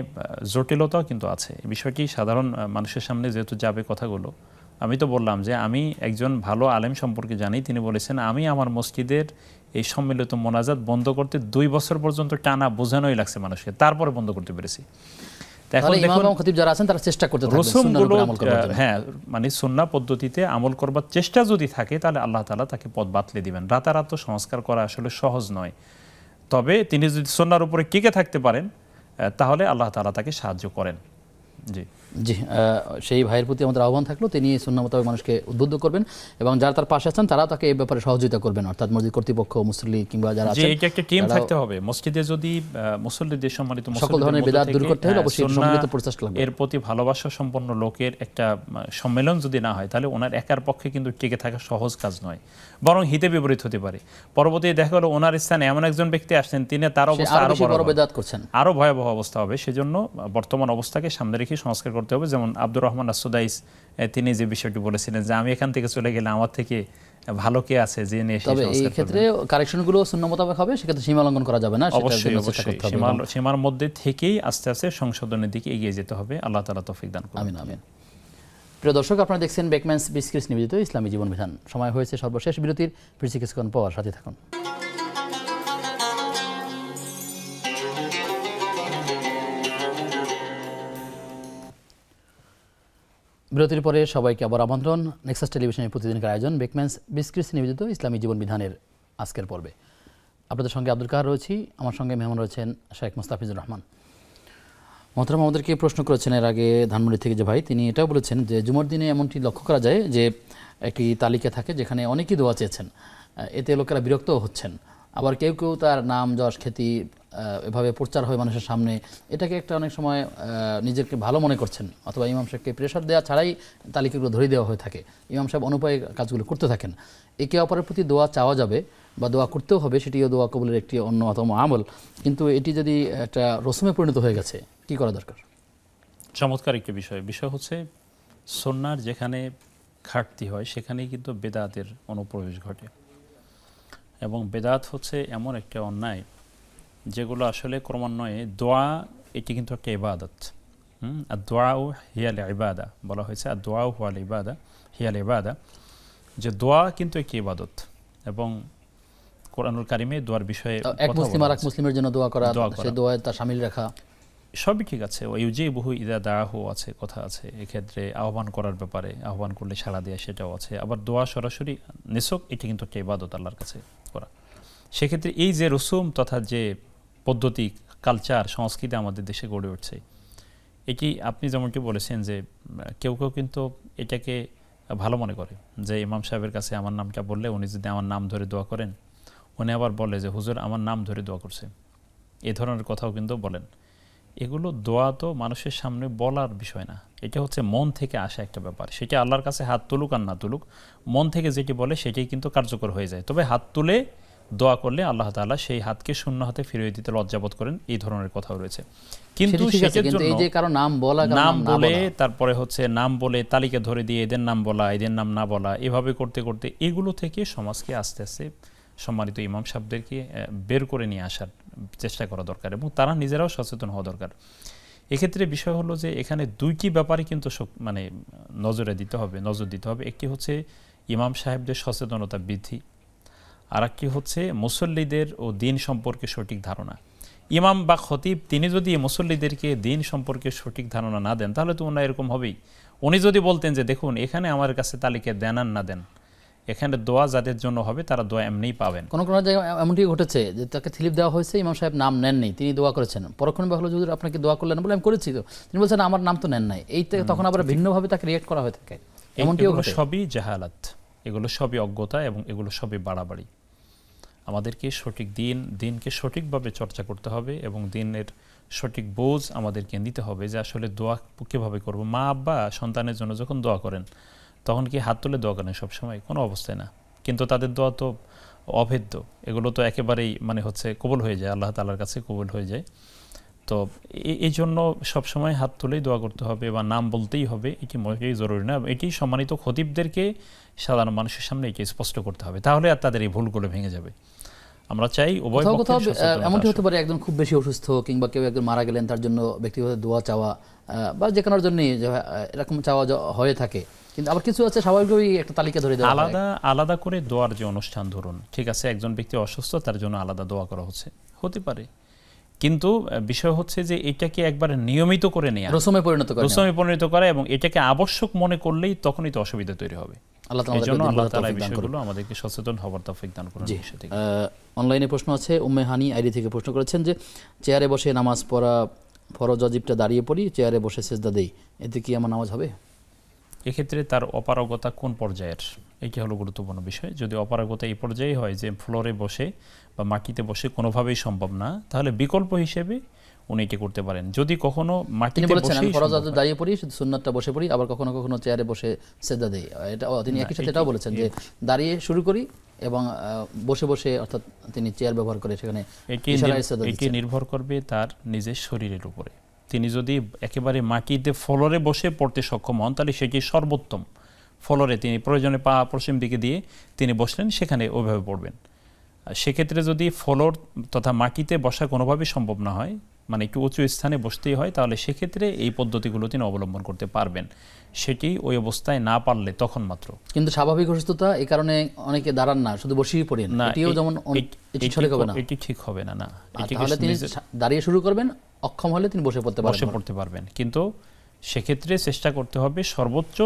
[SPEAKER 2] জটিলতাও কিন্তু আছে, বিষয়টি সাধারণ মানুষের সামনে যেহেতু যাবে কথাগুলো, আমি তো বললাম যে আমি একজন ভালো আলেম সম্পর্কে জানি, তিনি বলেছেন আমি আমার মসজিদের এই সম্মিলিত মোনাজাত বন্ধ করতে 2 বছর পর্যন্ত টানা বোঝানোই লাগছে মানুষকে, তারপরে বন্ধ করতে পেরেছি। মানে সুন্নাহ পদ্ধতিতে আমল করবার চেষ্টা যদি থাকে তাহলে আল্লাহ তাআলা তাকে পথ বাতলে দিবেন। রাতারাত সংস্কার করা আসলে সহজ নয়, তবে তিনি যদি সুন্নাহর উপরে টিকে থাকতে পারেন তাহলে আল্লাহ তাআলা তাকে সাহায্য করেন। জি
[SPEAKER 1] জি, সেই ভাইয়ের প্রতি আমাদের আহ্বান থাকলো, তিনি সুন্নাহ মোতাবেক মানুষকে উদ্বুদ্ধ করবেন এবং যারা তার পাশে আছেন তারা তাকে এই ব্যাপারে সহযোগিতা করবেন, অর্থাৎ মসজিদ কর্তৃপক্ষ, মুসল্লি কিংবা যারা আছেন,
[SPEAKER 2] এটা একটা টিম থাকতে হবে মসজিদে। যদি মুসল্লিদের সম্মানিত
[SPEAKER 1] সকল ধরনের বিদআত দূর করতে হলে অবশ্যই সম্মিলিত প্রচেষ্টা লাগবে।
[SPEAKER 2] এর প্রতি ভালোবাসা সম্পন্ন লোকের একটা সম্মেলন যদি না হয় তাহলে ওনার একার পক্ষে কিন্তু টিকে থাকা সহজ কাজ নয়, বরং হিতে বিপরীত হতে পারে। পরবর্তীতে দেখা গেল ওনার স্থানে এমন একজন ব্যক্তি আসছেন, তিনি তার অবস্থা আরো বিদআত করছেন, আরো ভয়াবহ অবস্থা হবে। সেজন্য বর্তমান অবস্থাকে সামনে রেখে সংস্কার করতে হবে। যেমন আব্দুর রহমান আসুদাইস তিনি যে বিষয়টি বলেছিলেন যে আমি এখান থেকে চলে গেলে আমার থেকে ভালো কে আছে যে নিয়ে,
[SPEAKER 1] তবে এই ক্ষেত্রে কারেকশনগুলো সুন্নাহ মোতাবেক হবে, সেক্ষেত্রে সীমা লঙ্ঘন করা যাবে না।
[SPEAKER 2] অবশ্যই সীমার মধ্যে থেকেই আস্তে আস্তে সংশোধনের দিকে এগিয়ে যেতে হবে। আল্লাহ তাআলা তৌফিক দান করুন।
[SPEAKER 1] আমিন আমিন। প্রিয় দর্শক, আপনারা দেখছেন বেকম্যানস বিসকিটস নিবেদিত ইসলামী জীবন বিধান। সময় হয়েছে সর্বশেষ বিরতির, ফিরছি কিছুক্ষণ পর, সাথে থাকুন। বিরতির পরে সবাইকে আবার আমন্ত্রণ নেক্সাস টেলিভিশনের প্রতিদিনকার আয়োজন বেকম্যানস বিসকিটস নিবেদিত ইসলামী জীবন বিধানের আজকের পর্বে। আপনাদের সঙ্গে আব্দুল কাহার রয়েছি, আমার সঙ্গে মেহমান রয়েছেন শেখ মুস্তাফিজুর রহমান। মোহতারাম আমাদেরকে প্রশ্ন করেছেন এর আগে ধানমন্ডি থেকে যে ভাই, তিনি এটাও বলেছেন যে জুমার দিনে এমনটি লক্ষ্য করা যায় যে একটি তালিকা থাকে যেখানে অনেকেই দোয়া চেয়েছেন, এতে লোকেরা বিরক্ত হচ্ছেন, আবার কেউ কেউ তার নাম যশ খ্যাতি এভাবে প্রচার হয় মানুষের সামনে, এটাকে একটা অনেক সময় নিজেকে ভালো মনে করছেন, অথবা ইমাম সাহেবকে প্রেশার দেওয়া ছাড়াই তালিকাগুলো ধরে দেওয়া হয়ে থাকে, ইমাম সাহেব অনুপায়ে কাজগুলো করতে থাকেন। একে অপরের প্রতি দোয়া চাওয়া যাবে বা দোয়া করতেও হবে, সেটিও দোয়া কবুলের একটি অন্যতম আমল, কিন্তু এটি যদি একটা রসমে পরিণত হয়ে গেছে, কি করা দরকার?
[SPEAKER 2] চমৎকার একটি বিষয় হচ্ছে সুন্নাহর যেখানে ঘাটতি হয় সেখানেই কিন্তু বেদাতের অনুপ্রবেশ ঘটে, এবং বেদাত হচ্ছে এমন একটা অন্যায় যেগুলো আসলে ক্রমান্বয়ে দোয়া, এটি কিন্তু একটা ইবাদত। আর দোয়াও হিয়াল ইবাদা বলা হয়েছে, আর দোয়াও হুয়াল ইবাদা হিয়াল ইবাদা, যে দোয়া কিন্তু একটি ইবাদত, এবং কোরআনুল কারিমে দোয়ার বিষয়ে
[SPEAKER 1] এক মুসলিম আর এক মুসলিমের জন্য দোয়া করা, সেই দোয়ায় তার শামিল রাখা,
[SPEAKER 2] সবই ঠিক আছে। ওই যে বহু ইদা দাহু আছে, কথা আছে এক্ষেত্রে আহ্বান করার ব্যাপারে, আহ্বান করলে সাড়া দেয়া সেটাও আছে। আবার দোয়া সরাসরি নিছক, এটি কিন্তু একটা ইবাদত আল্লাহর কাছে করা। সেক্ষেত্রে এই যে রসুম তথা যে পদ্ধতি, কালচার, সংস্কৃতি আমাদের দেশে গড়ে উঠছে, এটি আপনি যেমনটি বলেছেন যে কেউ কেউ কিন্তু এটাকে ভালো মনে করে যে ইমাম সাহেবের কাছে আমার নামটা বললে উনি যদি আমার নাম ধরে দোয়া করেন, উনি আবার বলে যে হুজুর আমার নাম ধরে দোয়া করছে, এ ধরনের কথাও কিন্তু বলেন। এগুলো দোয়া তো মানুষের সামনে বলার বিষয় না, এটা হচ্ছে মন থেকে আসা একটা ব্যাপার। সেটা আল্লাহর কাছে হাত তুলুক আর না তুলুক, মন থেকে যেটি বলে সেটাই কিন্তু কার্যকর হয়ে যায়। তবে হাত তুলে দোয়া করলে আল্লাহ তাআলা সেই হাতকে শূন্য হাতে ফিরিয়ে দিতে লজ্জাবোধ করেন, এই ধরনের কথাও রয়েছে। কিন্তু সেটার জন্য নাম বলে, তারপরে হচ্ছে নাম বলে তালিকা ধরে দিয়ে এদের নাম বলা, এদের নাম না বলা, এভাবে করতে করতে এগুলো থেকে সমাজকে আস্তে আস্তে সম্মানিত ইমাম সাহেবদেরকে বের করে নিয়ে আসার চেষ্টা করা দরকার, এবং তারা নিজেরাও সচেতন হওয়া দরকার। এক্ষেত্রে বিষয় হলো যে এখানে দুইটি ব্যাপারে কিন্তু মানে নজর দিতে হবে। একটি হচ্ছে ইমাম সাহেবদের সচেতনতা বৃদ্ধি, আর একটি হচ্ছে মুসল্লিদের ও দিন সম্পর্কে সঠিক ধারণা। ইমাম বা খতিব তিনি যদি মুসল্লিদেরকে দিন সম্পর্কে সঠিক ধারণা না দেন, তাহলে তো ওনার এরকম হবেই। উনি যদি বলতেন যে দেখুন এখানে আমার কাছে তালিকা দেন আর না দেন, এখানে দোয়া যাদের জন্য হবে তারা দোয়া এমনিই পাবেন।
[SPEAKER 1] কোনো কোনো জায়গায় এমনটি ঘটেছে যে তাকে স্লিপ দেওয়া হয়েছে, ইমাম সাহেব নাম নেননি, তিনি দোয়া করেছেন, পরক্ষণে বলা হলো হুজুর আপনাকে দোয়া করলেন, বলে আমি করেছি তো, তিনি বলছেন আমার নাম তো নেন নাই, এই তখন আবার ভিন্নভাবে তাকে রিয়েক্ট করা হয়ে থাকে।
[SPEAKER 2] এমনটিও সবই জাহালাত, এগুলো সবই অজ্ঞতা, এবং এগুলো সবই বাড়াবাড়ি। আমাদেরকে সঠিক দিনকে সঠিকভাবে চর্চা করতে হবে, এবং দিনের সঠিক বোঝ আমাদেরকে নিতে হবে যে আসলে দোয়া কীভাবে করব। মা আব্বা সন্তানের জন্য যখন দোয়া করেন তখন কি হাত তুলে দোয়া করেন সবসময়? কোনো অবস্থায় না, কিন্তু তাদের দোয়া তো অভেদ্য, এগুলো তো একেবারেই মানে হচ্ছে কবুল হয়ে যায়, আল্লাহ তাআলার কাছে কবুল হয়ে যায়। তো এই জন্য সবসময় হাত তুলেই দোয়া করতে হবে বা নাম বলতেই হবে, এটি মোটেই জরুরি না। এটি সম্মানিত খতিবদেরকে সাধারণ মানুষের সামনে এটি স্পষ্ট করতে হবে, তাহলে আর তাদের এই ভুলগুলো ভেঙে যাবে। আমরা চাই উভয় পক্ষের
[SPEAKER 1] এমনটি হতে পারে একজন খুব বেশি অসুস্থ, কিংবা কেউ একজন মারা গেলেন, তার জন্য ব্যক্তিগত দোয়া চাওয়া বা যে কোনোর জন্যই এরকম চাওয়া হয়ে থাকে, কিন্তু আবার কিছু আছে স্বাভাবিকভাবেই একটা তালিকা ধরে দেওয়া
[SPEAKER 2] আলাদা করে দোয়ার যে অনুষ্ঠান, ধরুন ঠিক আছে একজন ব্যক্তি অসুস্থ, তার জন্য আলাদা দোয়া করা হতে পারে, কিন্তু বিষয় হচ্ছে যে এটাকে একবার নিয়মিত করে নেওয়া, রসমে পরিণত করা, এবং এটাকে আবশ্যক মনে করলেই তখনই তো অসুবিধা তৈরি হবে। আল্লাহ তাআলা এই বিষয়গুলো আমাদেরকে সচেতন হওয়ার তৌফিক দান করুন।
[SPEAKER 1] অনলাইনে প্রশ্ন আছে, উম্মে হানি আইডি থেকে প্রশ্ন করেছেন যে চেয়ারে বসে নামাজ পড়া ফরজ ওয়াজিবটা দাঁড়িয়ে পড়ি, চেয়ারে বসে সিজদা দেই, এতে কি আমার নামাজ হবে?
[SPEAKER 2] এক্ষেত্রে তার অপারগতা কোন পর্যায়ের, এটি হলো গুরুত্বপূর্ণ বিষয়। যদি অপারগতা এই পর্যায়ে হয় যে ফ্লোরে বসে বা মাটিতে বসে কোনোভাবেই সম্ভব না, তাহলে বিকল্প হিসেবে উনি এটি করতে পারেন। যদি কখনো মাটিতে বসে
[SPEAKER 1] ফরজ ওয়াজিব দাঁড়িয়ে পড়ি, সুন্নাতটা বসে পড়ি, আবার কখনো কখনো চেয়ারে বসে সিজদা দেই, এটা তিনি একই সাথে এটাও বলেছেন যে দাঁড়িয়ে শুরু করি এবং বসে বসে, অর্থাৎ তিনি চেয়ার ব্যবহার করে সেখানে
[SPEAKER 2] এটি নির্ভর করবে তার নিজের শরীরের উপরে। তিনি যদি একেবারে মাটিতে ফ্লোরে বসে পড়তে সক্ষম হন, তাহলে সেটি সর্বোত্তম। ফ্লোরে তিনি প্রয়োজনে পা পশ্চিম দিকে দিয়ে তিনি বসলেন, সেখানে ওইভাবে পড়বেন। সেক্ষেত্রে যদি ফ্লোর তথা মাটিতে বসা কোনোভাবেই সম্ভব না হয়, মানে একটু উঁচু স্থানে বসতেই হয়, তাহলে সেক্ষেত্রে এই পদ্ধতিগুলো তিনি অবলম্বন করতে পারবেন। সেটি ওই অবস্থায় না পারলে তখন মাত্র।
[SPEAKER 1] কিন্তু স্বাভাবিক অসুস্থতা এই কারণে অনেকে দাঁড়ান না, শুধু বসেই পড়েন, এটিও যেমন
[SPEAKER 2] এটি ঠিক হবে না।
[SPEAKER 1] তাহলে তিনি দাঁড়িয়ে শুরু করবেন, অক্ষম হলে তিনি বসে পড়তে পারবেন।
[SPEAKER 2] কিন্তু সেক্ষেত্রে চেষ্টা করতে হবে সর্বোচ্চ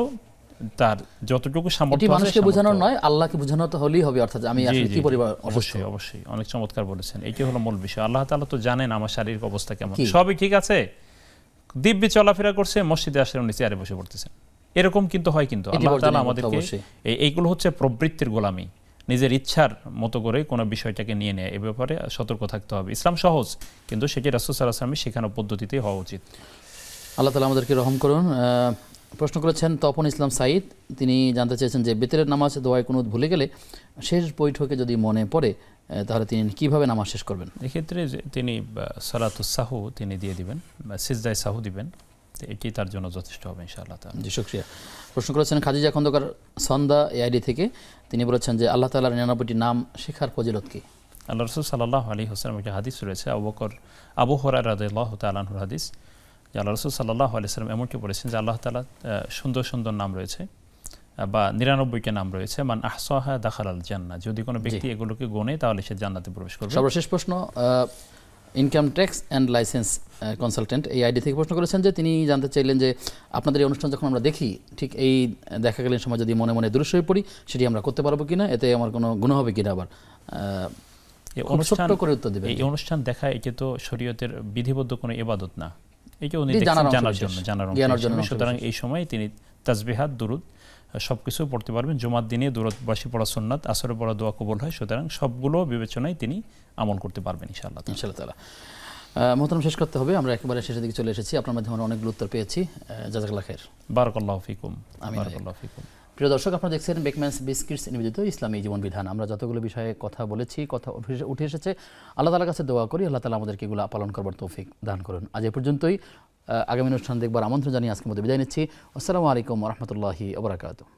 [SPEAKER 2] তার যতটুকু সামর্থ্য।
[SPEAKER 1] এটি মানুষকে বোঝানোর নয়, আল্লাহকে বোঝানো তো হলেই হবে, অর্থাৎ আমি আসলে কি পরিবার।
[SPEAKER 2] অবশ্যই অনেক চমৎকার বলেছেন, এটি হলো মূল বিষয়। আল্লাহ তাআলা তো জানেন আমার শারীরিক অবস্থা কেমন, সবই ঠিক আছে, দিব্যি চলাফেরা করছে, মসজিদে আসলে উনি চেয়ারে বসে পড়তেছেন। এরকম কিন্তু হয়, কিন্তু আল্লাহ তাআলা আমাদেরকে এইগুলো হচ্ছে প্রবৃত্তির গোলামি, নিজের ইচ্ছার মতো করে কোনো বিষয়টাকে নিয়ে নেয়। এ ব্যাপারে সতর্ক থাকতে হবে। ইসলাম সহজ, কিন্তু সেটি রাসূল সাল্লাল্লাহু আলাইহি ওয়াসাল্লামের শেখানো পদ্ধতিতেই হওয়া উচিত।
[SPEAKER 1] আল্লাহ তাআলা আমাদেরকে রহম করুন। প্রশ্ন করেছেন তপন ইসলাম সাঈদ, তিনি জানতে চেয়েছেন যে বেতেরের নামাজ দোয়ায় কুনুত ভুলে গেলে শেষ বৈঠকে যদি মনে পড়ে তাহলে তিনি কিভাবে নামাজ শেষ করবেন?
[SPEAKER 2] এক্ষেত্রে তিনি সালাতুস সাহু তিনি দিয়ে দিবেন, সিজদায়ে সাহু দিবেন, এটি তার জন্য যথেষ্ট হবে ইনশাআল্লাহ তাআলা।
[SPEAKER 1] জি, শুকরিয়া। প্রশ্ন করেছেন খাদিজা খন্দকার সন্দা এআইডি থেকে, তিনি বলেছেন যে আল্লাহ তাআলার 99টি নাম শেখার ফজিলত কি?
[SPEAKER 2] আল্লাহ রাসূল সাল্লাল্লাহু আলাইহি ওয়াসাল্লাম একটা হাদিস রয়েছে, আবু হুরায়রা রাদিয়াল্লাহু তাআলা আনহুর হাদিস, যে আল্লাহ রাসূল সাল্লাল্লাহু আলাইহি ওয়াসাল্লাম এমনকি বলেছেন যে আল্লাহ তাআলা সুন্দর সুন্দর নাম রয়েছে বা 99টি নাম রয়েছে, মান আহসাহা দাখালাল জান্নাহ, যদি কোনো ব্যক্তি এগুলোকে গণে তাহলে সে জান্নাতে প্রবেশ করবে।
[SPEAKER 1] সর্বশেষ প্রশ্ন income tax and licence consultant এই আইডি থেকে প্রশ্ন করেছেন যে তিনি জানতে চাইলেন যে আপনাদের এই অনুষ্ঠান যখন আমরা দেখি ঠিক এই দেখাকালীন সময় যদি মনে মনে দুরূহ শরীফ পড়ি সেটি আমরা করতে পারবো কিনা, এতে আমার কোনো গুনাহ হবে কিনা? আবার
[SPEAKER 2] এই অনুষ্ঠান দেখা এটা তো শরীয়তের বিধিবদ্ধ কোনো ইবাদত না, এটা উনি জানার জন্য। সুতরাং এই সময় তিনি তাসবিহাত, দুরুদ সবকিছু পড়তে পারবেন। জুমার দিনে দুরুদ বাসি পড়া সুন্নাত, আসরে পড়া দোয়া কবুল হয়, সুতরাং সবগুলো বিবেচনায় তিনি আমল করতে পারবেন ইনশাআল্লাহ তাআলা।
[SPEAKER 1] মোহতারাম, শেষ করতে হবে, আমরা একেবারে শেষের দিকে চলে এসেছি। আপনার মাধ্যমে অনেকগুলো উত্তর পেয়েছি, জাযাকাল্লাহু খাইর।
[SPEAKER 2] বারাকাল্লাহু ফিকুম। বারাকাল্লাহু ফিকুম।
[SPEAKER 1] প্রিয় দর্শক, আপনারা দেখছেন বেকম্যানস বিস্কিটস নিবেদিত ইসলামী জীবন বিধান। আমরা যতগুলো বিষয়ে কথা বলেছি, কথা উঠে এসেছে, আল্লাহ তাআলার কাছে দোয়া করি আল্লাহ তাআলা আমাদেরকে এগুলো পালন করবার তৌফিক দান করুন। আজ এ পর্যন্তই। আগামী অনুষ্ঠান দেখবার আমন্ত্রণ জানিয়ে আজকের মতো বিদায় নিচ্ছি। আসসালামু আলাইকুম ওয়া রাহমাতুল্লাহি ওয়া বারাকাতুহু।